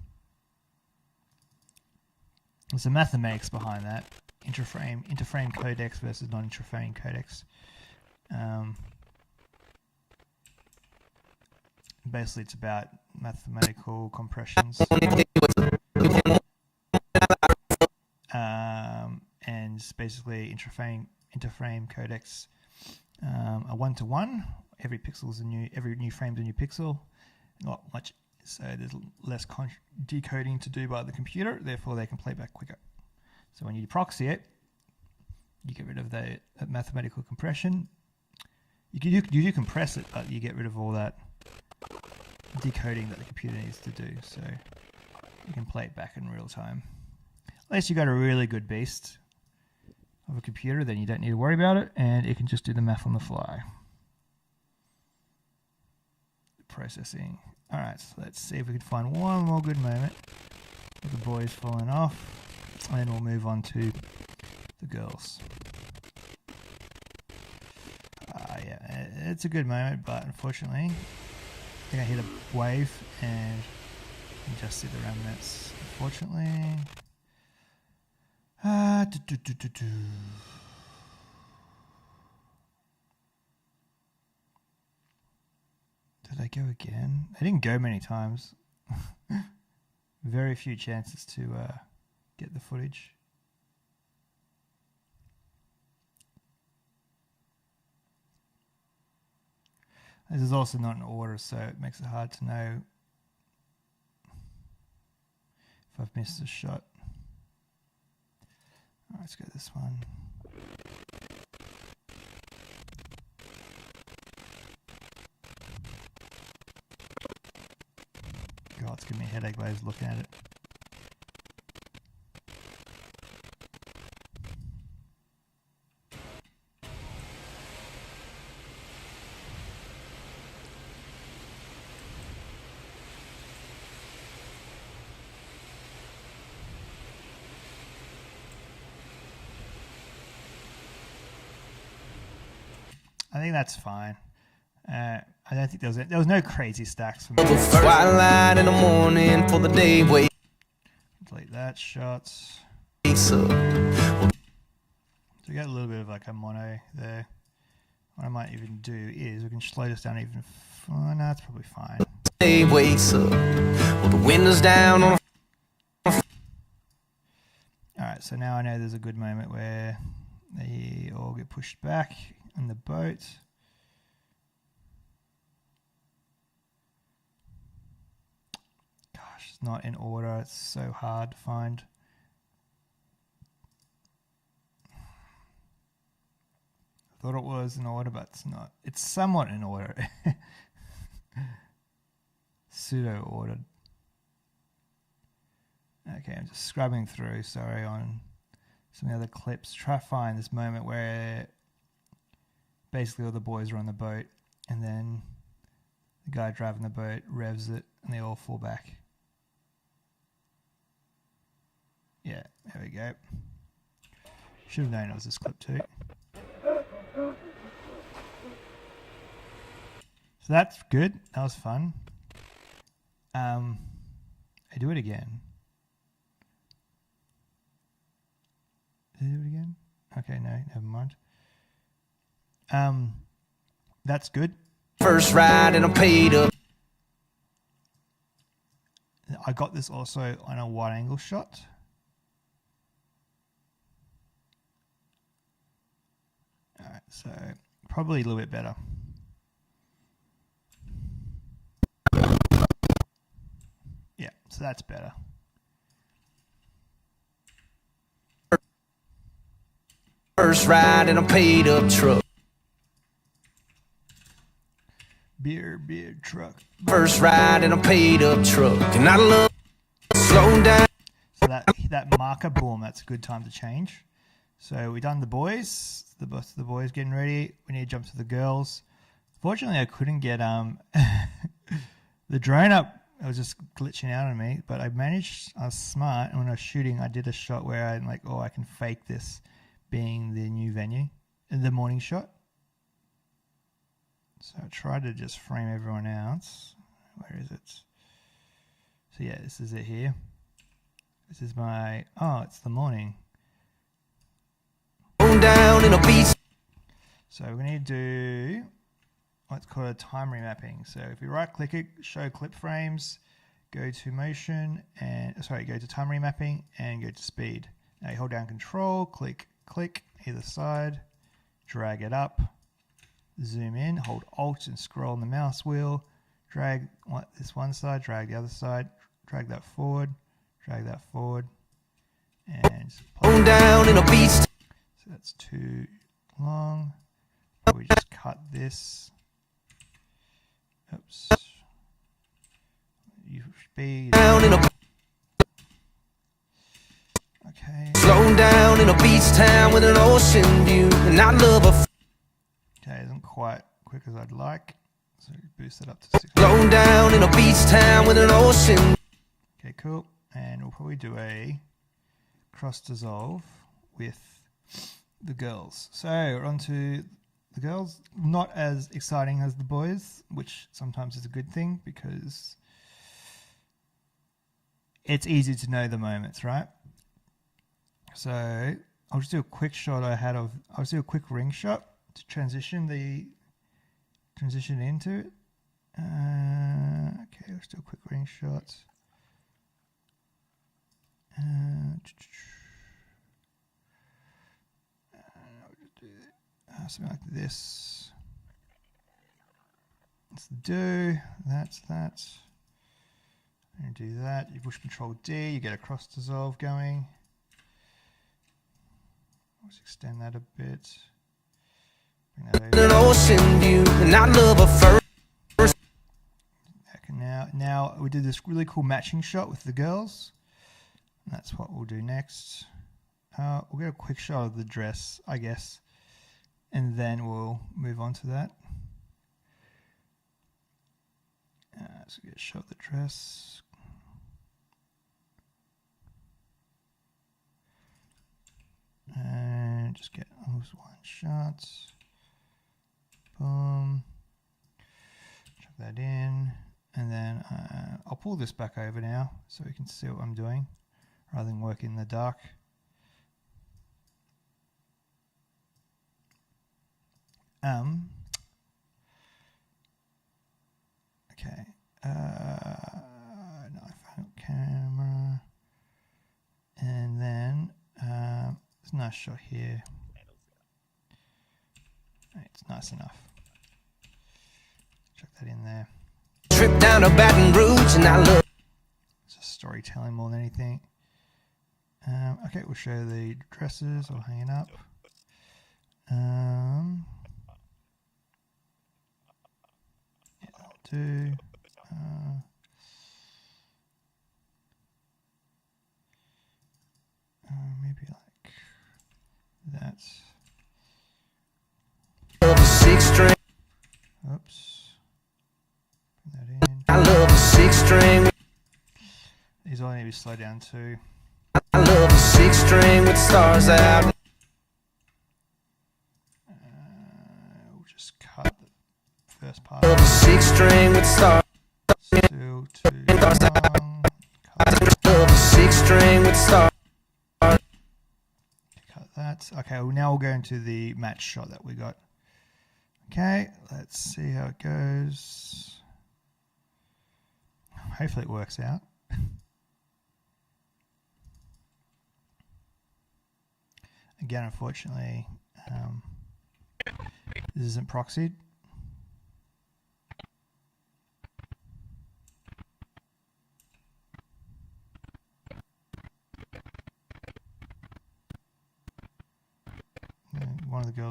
There's some mathematics behind that. Interframe codecs versus non-interframe codecs. Basically, it's about mathematical compressions. And basically, interframe codecs are 1-to-1. Every pixel is every new frame is a new pixel. Not much, so there's less decoding to do by the computer. Therefore, they can play back quicker. So when you proxy it, you get rid of the mathematical compression. You do compress it, but you get rid of all that decoding that the computer needs to do. So you can play it back in real time. Unless you got a really good beast of a computer, then you don't need to worry about it, and it can just do the math on the fly. Processing. All right, so let's see if we can find one more good moment with the boys falling off, and then we'll move on to the girls. Yeah, it's a good moment, but unfortunately, I think I hit a wave and you can just see the remnants. Unfortunately, did I go again? I didn't go many times. Very few chances to get the footage. This is also not in order, so it makes it hard to know if I've missed a shot. All right, let's go this one. God, it's giving me a headache while I was looking at it. I think that's fine. I don't think there was no crazy stacks for me. Twilight in the morning for the day wakes Delete that shots. up. So we got a little bit of like a mono there. What I might even do is we can slow this down even. Oh, no, it's probably fine. Day wakes up. Well, the windows down on. All right, so now I know there's a good moment where they all get pushed back in the boat. Gosh, it's not in order. It's so hard to find. I thought it was in order, but it's not. It's somewhat in order. Pseudo ordered. Okay, I'm just scrubbing through, sorry, on some of the other clips. Try to find this moment where basically all the boys are on the boat and then the guy driving the boat revs it and they all fall back. Yeah, there we go. Should have known it was this clip too. So that's good. That was fun. I do it again. Did I do it again? Okay, no, never mind. That's good. First ride and I paid up. I got this also on a wide angle shot. Alright, so probably a little bit better. Yeah, so that's better. First ride in a paid up truck. Beer truck. First ride in a paid up truck. And I love slowing down. So that marker, boom, that's a good time to change. So we done the boys. The boys getting ready. We need to jump to the girls. Fortunately, I couldn't get the drone up. It was just glitching out on me, but I managed. I was smart, and when I was shooting, I did a shot where I'm like, oh, I can fake this being the new venue, the morning shot. So I tried to just frame everyone else. Where is it? So yeah, this is it here. This is my, oh, it's the morning. Down in a beach. So we're going to do what's called a time remapping. So if you right click it, show clip frames, go to motion, and go to time remapping and go to speed. Now you hold down control, click either side, drag it up, zoom in, hold alt and scroll on the mouse wheel, drag this one side, drag the other side, drag that forward, and play. Down in a beach. So that's too long. We just cut this. Oops. You speed. Down in a Okay. slowing down in a beach town with an ocean view. And I love a Okay, isn't quite quick as I'd like. So boost it up to 6. slowing down in a beach town with an ocean. Okay, cool. And we'll probably do a cross dissolve with the girls. So we're on to the girls. Not as exciting as the boys, which sometimes is a good thing because it's easy to know the moments, right? So I'll just do a quick shot I'll just do a quick ring shot to transition into it. Okay, let's do a quick ring shot. Something like this. Let's do that's that. And do that. You push Control D, you get a cross dissolve going. Let's extend that a bit. Bring that over. An ocean view, and I love a first. Okay, now we did this really cool matching shot with the girls. And that's what we'll do next. We'll get a quick shot of the dress, I guess, and then we'll move on to that. So get a shot of the dress. And just get almost one shot. Boom. Chuck that in. And then I'll pull this back over now so we can see what I'm doing rather than work in the dark. Okay. No, camera. And then there's a nice shot here. It's nice enough. Chuck that in there. Trip down to Baton Rouge, and I love. It's just storytelling more than anything. Okay, we'll show the dresses all hanging up. Yeah, that'll do. Maybe like that. Love a six string. Oops. Bring that in. I love a six string. These all need to be slowed down too. I love a six string with stars out. We'll just cut the first part. Love a six string with stars. Still too long. Cut Love a six string with stars. that. Okay, well, now we'll go into the match shot that we got. Okay, let's see how it goes. Hopefully it works out. Again, unfortunately, this isn't proxied.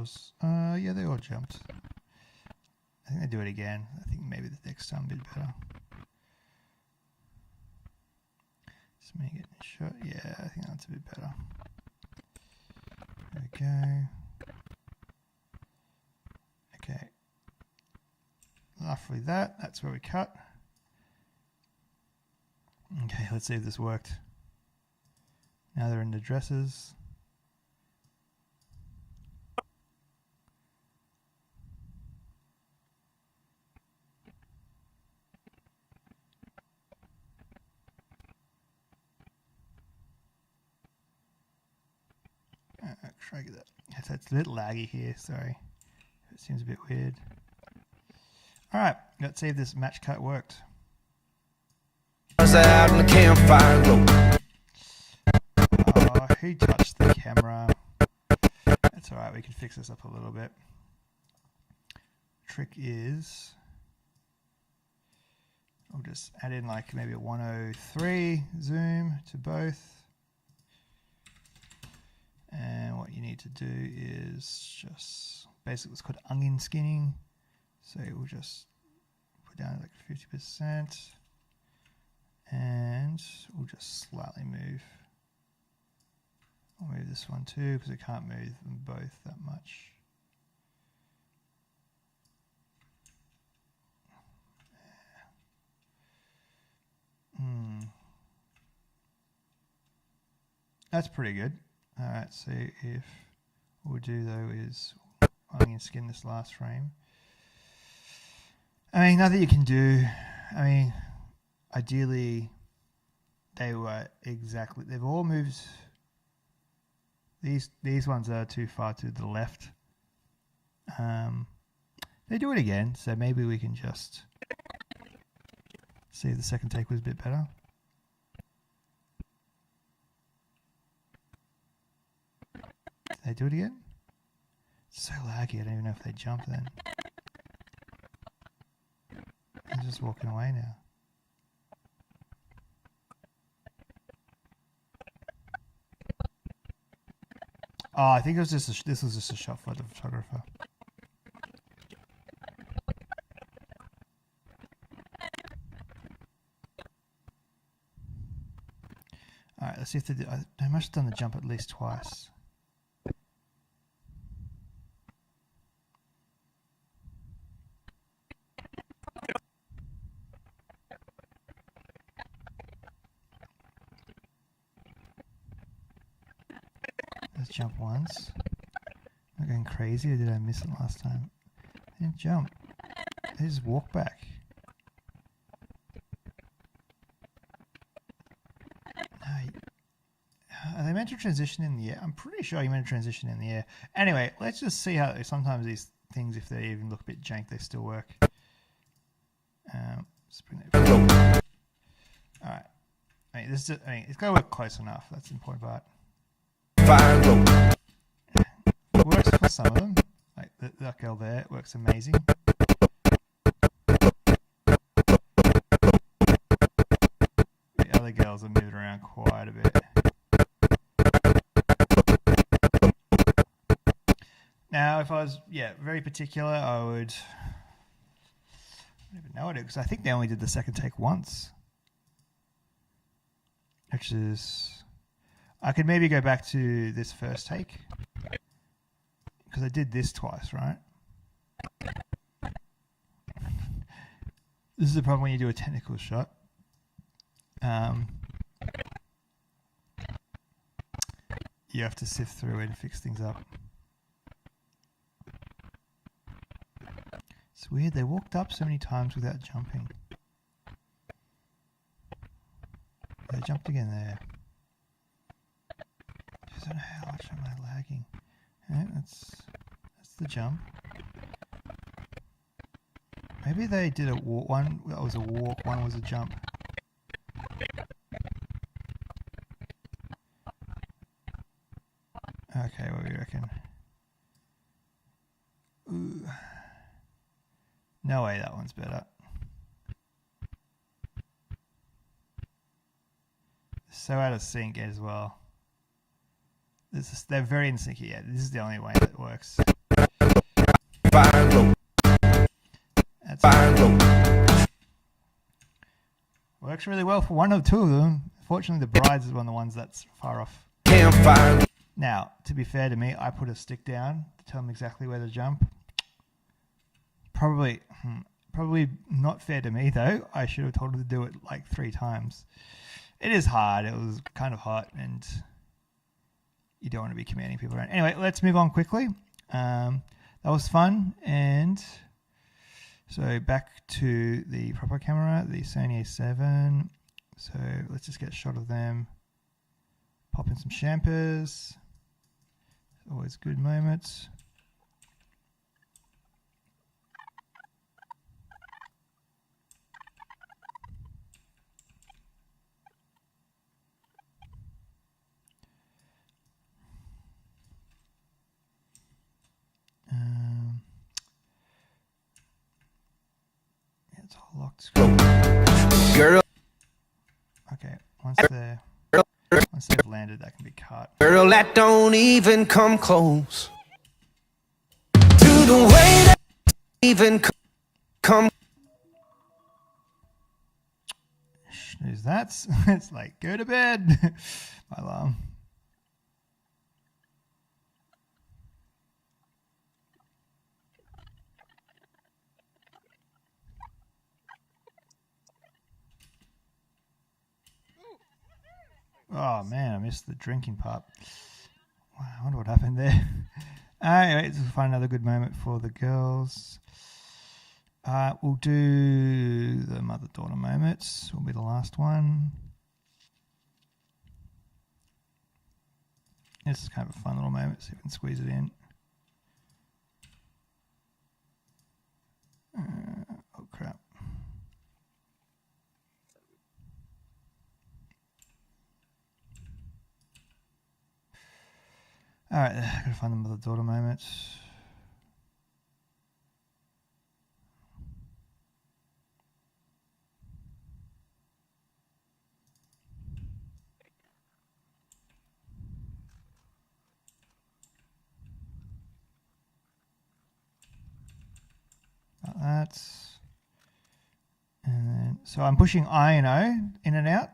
yours. Yeah, they all jumped. I think they do it again. I think maybe the next time a bit better. Just make it short. Yeah, I think that's a bit better. There we go. Okay. Roughly that. That's where we cut. Okay, let's see if this worked. Now they're in the dresses. Try to get that. So it's a bit laggy here, sorry. It seems a bit weird. Alright, let's see if this match cut worked. Out in the campfire glow. Oh, who touched the camera? That's alright, we can fix this up a little bit. Trick is, I'll just add in like maybe a 103 zoom to both. And what you need to do is just basically it's called onion skinning. So we'll just put down like 50%. And we'll just slightly move. I'll move this one too because I can't move them both that much. That's pretty good. Alright, so if what we'll do though is onion skin this last frame. I mean, nothing you can do. I mean, ideally, they were exactly. They've all moved. These ones are too far to the left. They do it again, so maybe we can just see if the second take was a bit better. Did they do it again? It's so laggy. I don't even know if they jumped then. They're just walking away now. Oh, I think it was just this was just a shot for the photographer. All right, let's see if they did. They must have done the jump at least twice. Let's jump once. Not going crazy, or did I miss it last time? They didn't jump. They just walk back. Are they meant to transition in the air? I'm pretty sure you're meant to transition in the air. Anyway, let's just see how sometimes these things, if they even look a bit jank, they still work. Let's bring that. All right. I mean, it's got to work close enough. That's the important part. It works for some of them. Like that girl there, it works amazing. The other girls are moving around quite a bit. Now, if I was, very particular, I would, I don't even know it because I think they only did the second take once. Which is, I could maybe go back to this first take because I did this twice, right? This is the problem when you do a technical shot. You have to sift through it and fix things up. It's weird, they walked up so many times without jumping. They jumped again there. I don't know how much am I lagging. Yeah, that's the jump. Maybe they did a walk one. That was a walk. One was a jump. Okay, what do you reckon? Ooh. No way, that one's better. So out of sync as well. They're very in sync here. This is the only way that works. works really well for one or two of them. Fortunately, the brides is one of the ones that's far off. Campfire. Now, to be fair to me, I put a stick down to tell them exactly where to jump. Probably not fair to me, though. I should have told them to do it like 3 times. It is hard. It was kind of hot, and you don't want to be commanding people around. Anyway, let's move on quickly. That was fun, and so back to the proper camera, the Sony A7. So let's just get a shot of them. Pop in some champers. Always good moments. Yeah, it's all locked screen. Girl, Okay, once they've landed, that can be cut. girl, that don't even come close to the way that even come. Snooze that. It's like, go to bed. My alarm. Oh man, I missed the drinking part. Wow, I wonder what happened there. Anyway, let's find another good moment for the girls. We'll do the mother-daughter moments. Will be the last one. This is kind of a fun little moment. See if we can squeeze it in. Oh crap. Alright, I gotta find the mother-daughter moments. Like that. And then, so I'm pushing I and O in and out.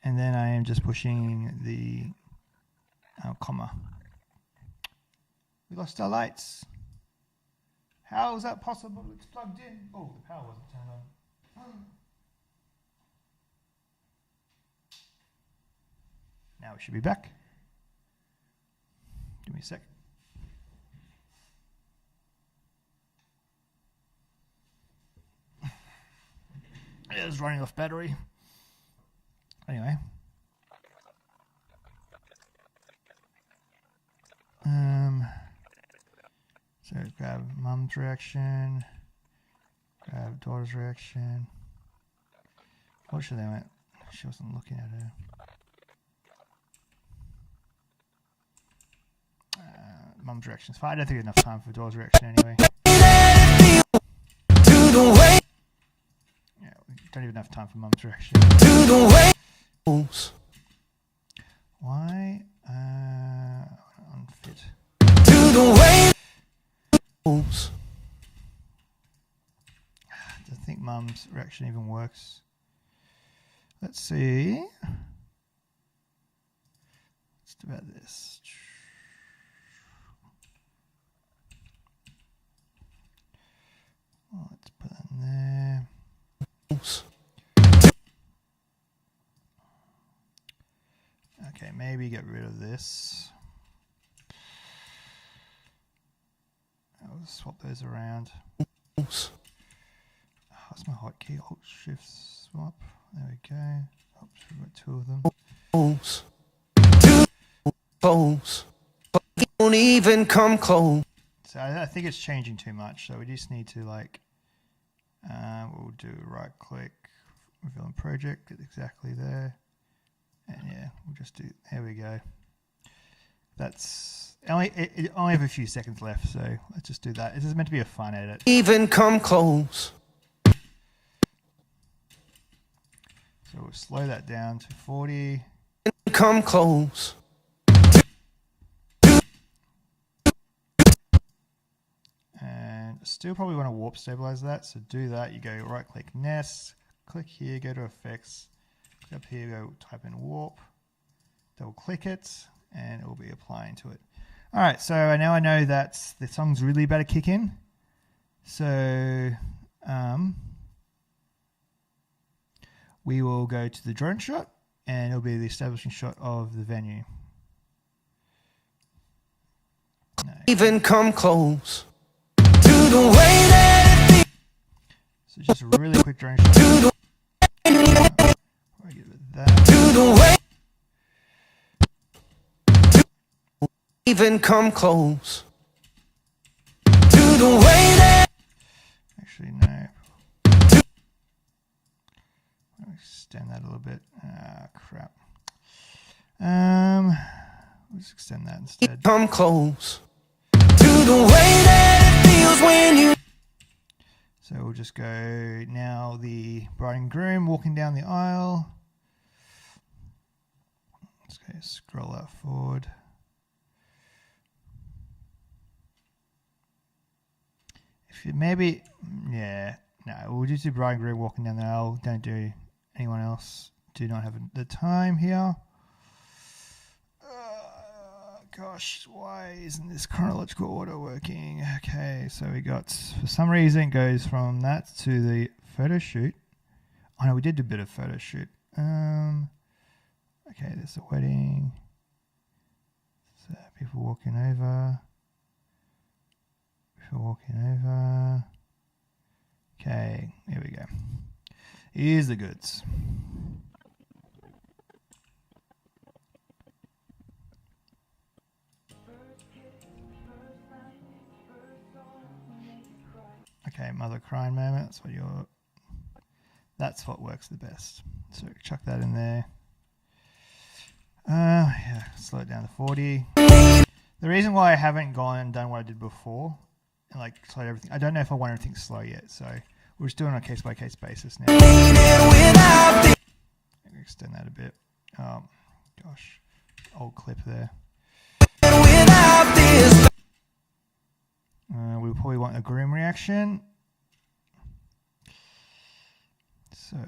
And then I am just pushing the comma. We lost our lights. How is that possible? It's plugged in. Oh, the power wasn't turned on. Now we should be back. Give me a sec. It was running off battery. Anyway. So grab mum's reaction, grab daughter's reaction. Fortunately, she wasn't looking at her. Mum's reaction's fine. I don't think there's enough time for daughter's reaction anyway. Yeah, we don't even have time for mum's reaction. Why? Unfit. I think mum's reaction even works. Let's see. Let's do about this. Oh, let's put that in there. Okay, maybe get rid of this. I'll swap those around. What's my hotkey? Alt Shift swap. There we go. Oops, we've got 2 of them. Don't even come close. So I think it's changing too much. So we just need to like, we'll do right click, reveal in project, get exactly there. And yeah, we'll just do, there we go. That's, it only have a few seconds left, so let's just do that. This is meant to be a fun edit. Even come close. So we'll slow that down to 40. Come close. And still probably want to warp stabilize that. So do that. You go right click nest, click here, go to effects, click up here, go type in warp, double click it, and it will be applying to it. All right, so now I know that the song's really about to kick in. So we will go to the drone shot, and it'll be the establishing shot of the venue. No. Even come close to the way that it So just a really quick drone shot. feels. Get rid of that. To the way. Even come close to the way that. Actually, no. I'll extend that a little bit. Ah, crap. We'll just extend that instead. Come close to the way that it feels when you. So we'll just go now the bride and groom walking down the aisle. Let's go scroll that forward. If you maybe, yeah, no, we'll just do bride and groom walking down the aisle. Don't do anyone else. Do not have the time here. Gosh, why isn't this chronological order working? Okay, so we got, for some reason, it goes from that to the photo shoot. Oh no, we did do a bit of photo shoot. Okay, there's a wedding. So people walking over. People walking over. Okay, here we go. Here's the goods. Okay, mother crying moment. That's what works the best. So chuck that in there. Yeah, slow it down to 40. The reason why I haven't gone and done what I did before, and like slowed everything, I don't know if I want everything slow yet. So we're just doing it on a case by case basis now. Extend that a bit. Gosh, old clip there. We probably want a groom reaction. So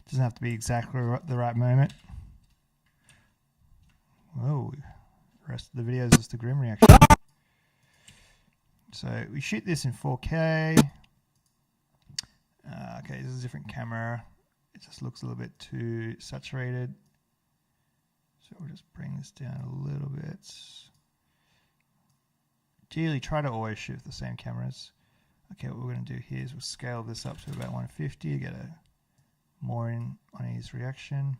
doesn't have to be exactly the right moment. Whoa, the rest of the video is just the groom reaction. So we shoot this in 4K. Okay, this is a different camera. It just looks a little bit too saturated. So we'll just bring this down a little bit. Ideally, try to always shoot with the same cameras. Okay, what we're going to do here is we'll scale this up to about 150 to get a more in on his reaction.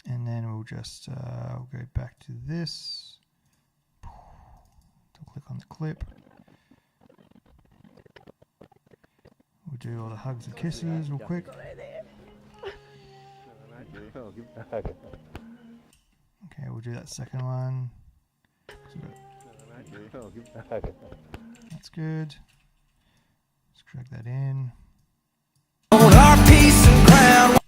And then we'll just we'll go back to this. Click on the clip. We'll do all the hugs and kisses real quick. Okay, we'll do that second one. That's good. Let's drag that in. On our piece of ground.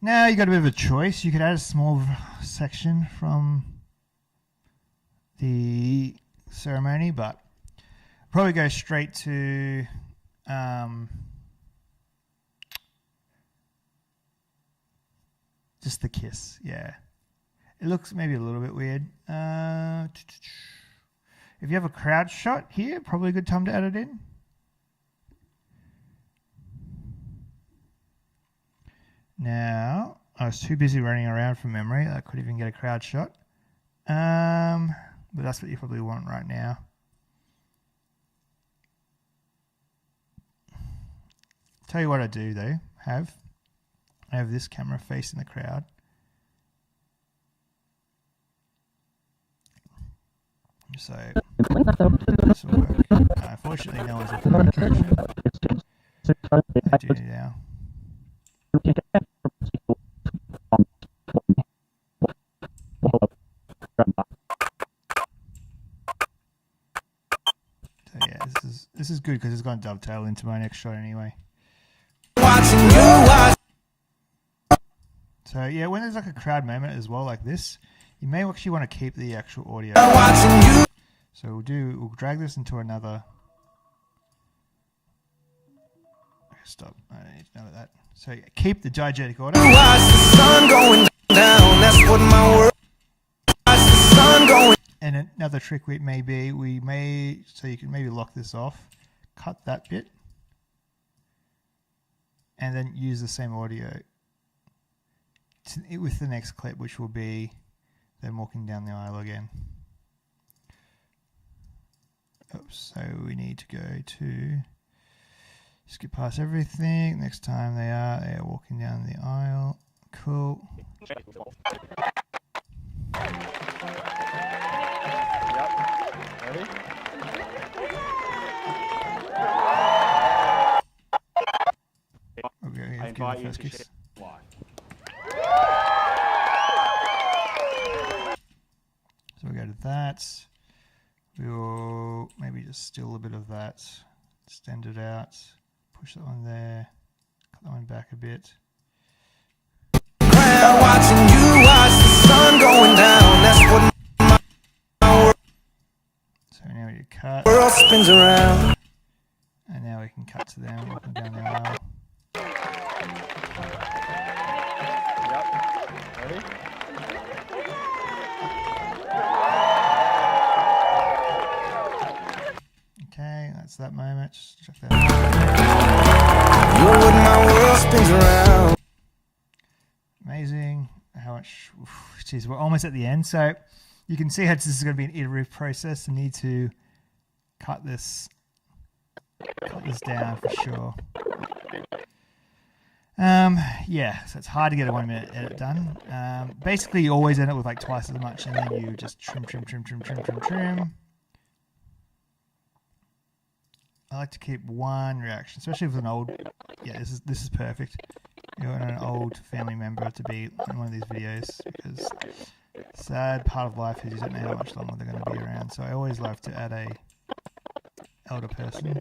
Now you got a bit of a choice. You could add a small section from the ceremony, but probably go straight to just the kiss. Yeah, it looks maybe a little bit weird. If you have a crowd shot here, probably a good time to add it in. Now, I was too busy running around from memory. I could even get a crowd shot. But that's what you probably want right now. Tell you what I do though. I have this camera facing the crowd. So this will work. Unfortunately, no one's looking at the direction. I do now. This is good because it's going to dovetail into my next shot anyway. Watching you watch. So yeah, when there's like a crowd moment as well like this, you may actually want to keep the actual audio. Watching you. So we'll drag this into another. Okay, stop. I don't need to know that. So keep the diegetic order. Watch the sun going down. That's what my world. Watch the sun going. And another trick so you can maybe lock this off, cut that bit, and then use the same audio with the next clip, which will be them walking down the aisle again. Oops, so we need to go to skip past everything. Next time they are walking down the aisle. Cool. Ready? Okay, I invite you to share why. So we go to that. We will maybe just steal a bit of that, extend it out, push that one there, cut that one back a bit. Crowd watching you watch the sun going down. That's what my So now we cut, world spins around. and now we can cut to them walking down the aisle. Ready? Okay, that's that moment. Just check that. You're what my world spins around. Amazing. How much? Jeez, we're almost at the end. So you can see how this is going to be an iterative process. I need to cut this down for sure. Yeah, so it's hard to get a 1 minute edit done. Basically, you always end up with like twice as much, and then you just trim. I like to keep one reaction, especially with an old. Yeah, this is perfect. You want an old family member to be in one of these videos, because sad part of life is you don't know how much longer they're going to be around. So I always love to add a elder person.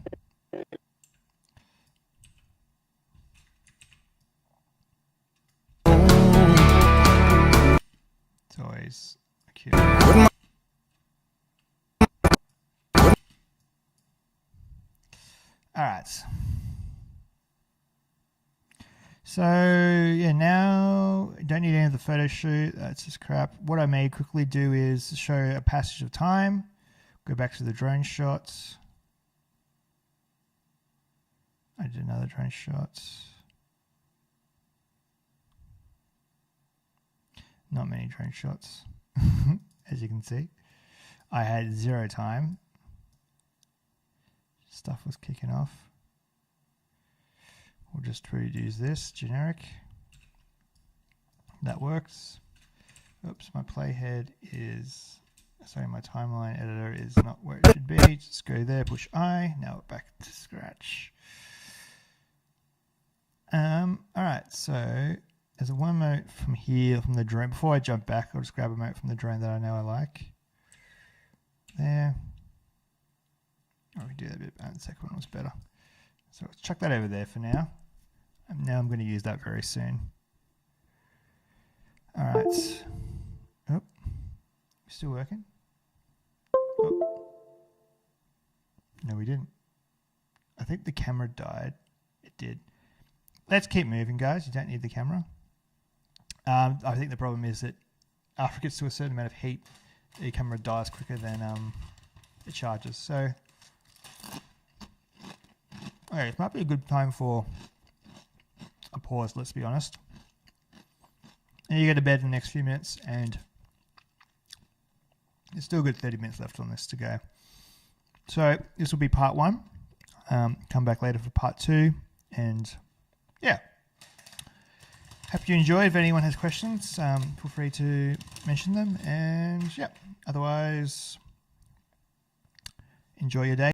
It's always cute. All right. So yeah, now don't need any of the photo shoot. That's just crap. What I may quickly do is show a passage of time. Go back to the drone shots. I did another drone shot. Not many drone shots, as you can see. I had 0 time. Stuff was kicking off. We'll just reuse this generic. That works. Oops, my playhead is, sorry, my timeline editor is not where it should be. Just go there, push I. Now we're back to scratch. All right, so there's a one mote from here from the drone. Before I jump back, I'll just grab a mote from the drone that I know I like. There. Oh, we can do that a bit better. The second one was better. So let's chuck that over there for now. And now I'm going to use that very soon. All right. Oh, still working? Oh. No, we didn't. I think the camera died. It did. Let's keep moving, guys. You don't need the camera. I think the problem is that after it gets to a certain amount of heat, the camera dies quicker than it charges. So, okay, it might be a good time for a pause, let's be honest. And you go to bed in the next few minutes, and there's still a good 30 minutes left on this to go. So this will be part 1. Come back later for part 2, and yeah. Hope you enjoyed. If anyone has questions, feel free to mention them, and yeah, otherwise, enjoy your day.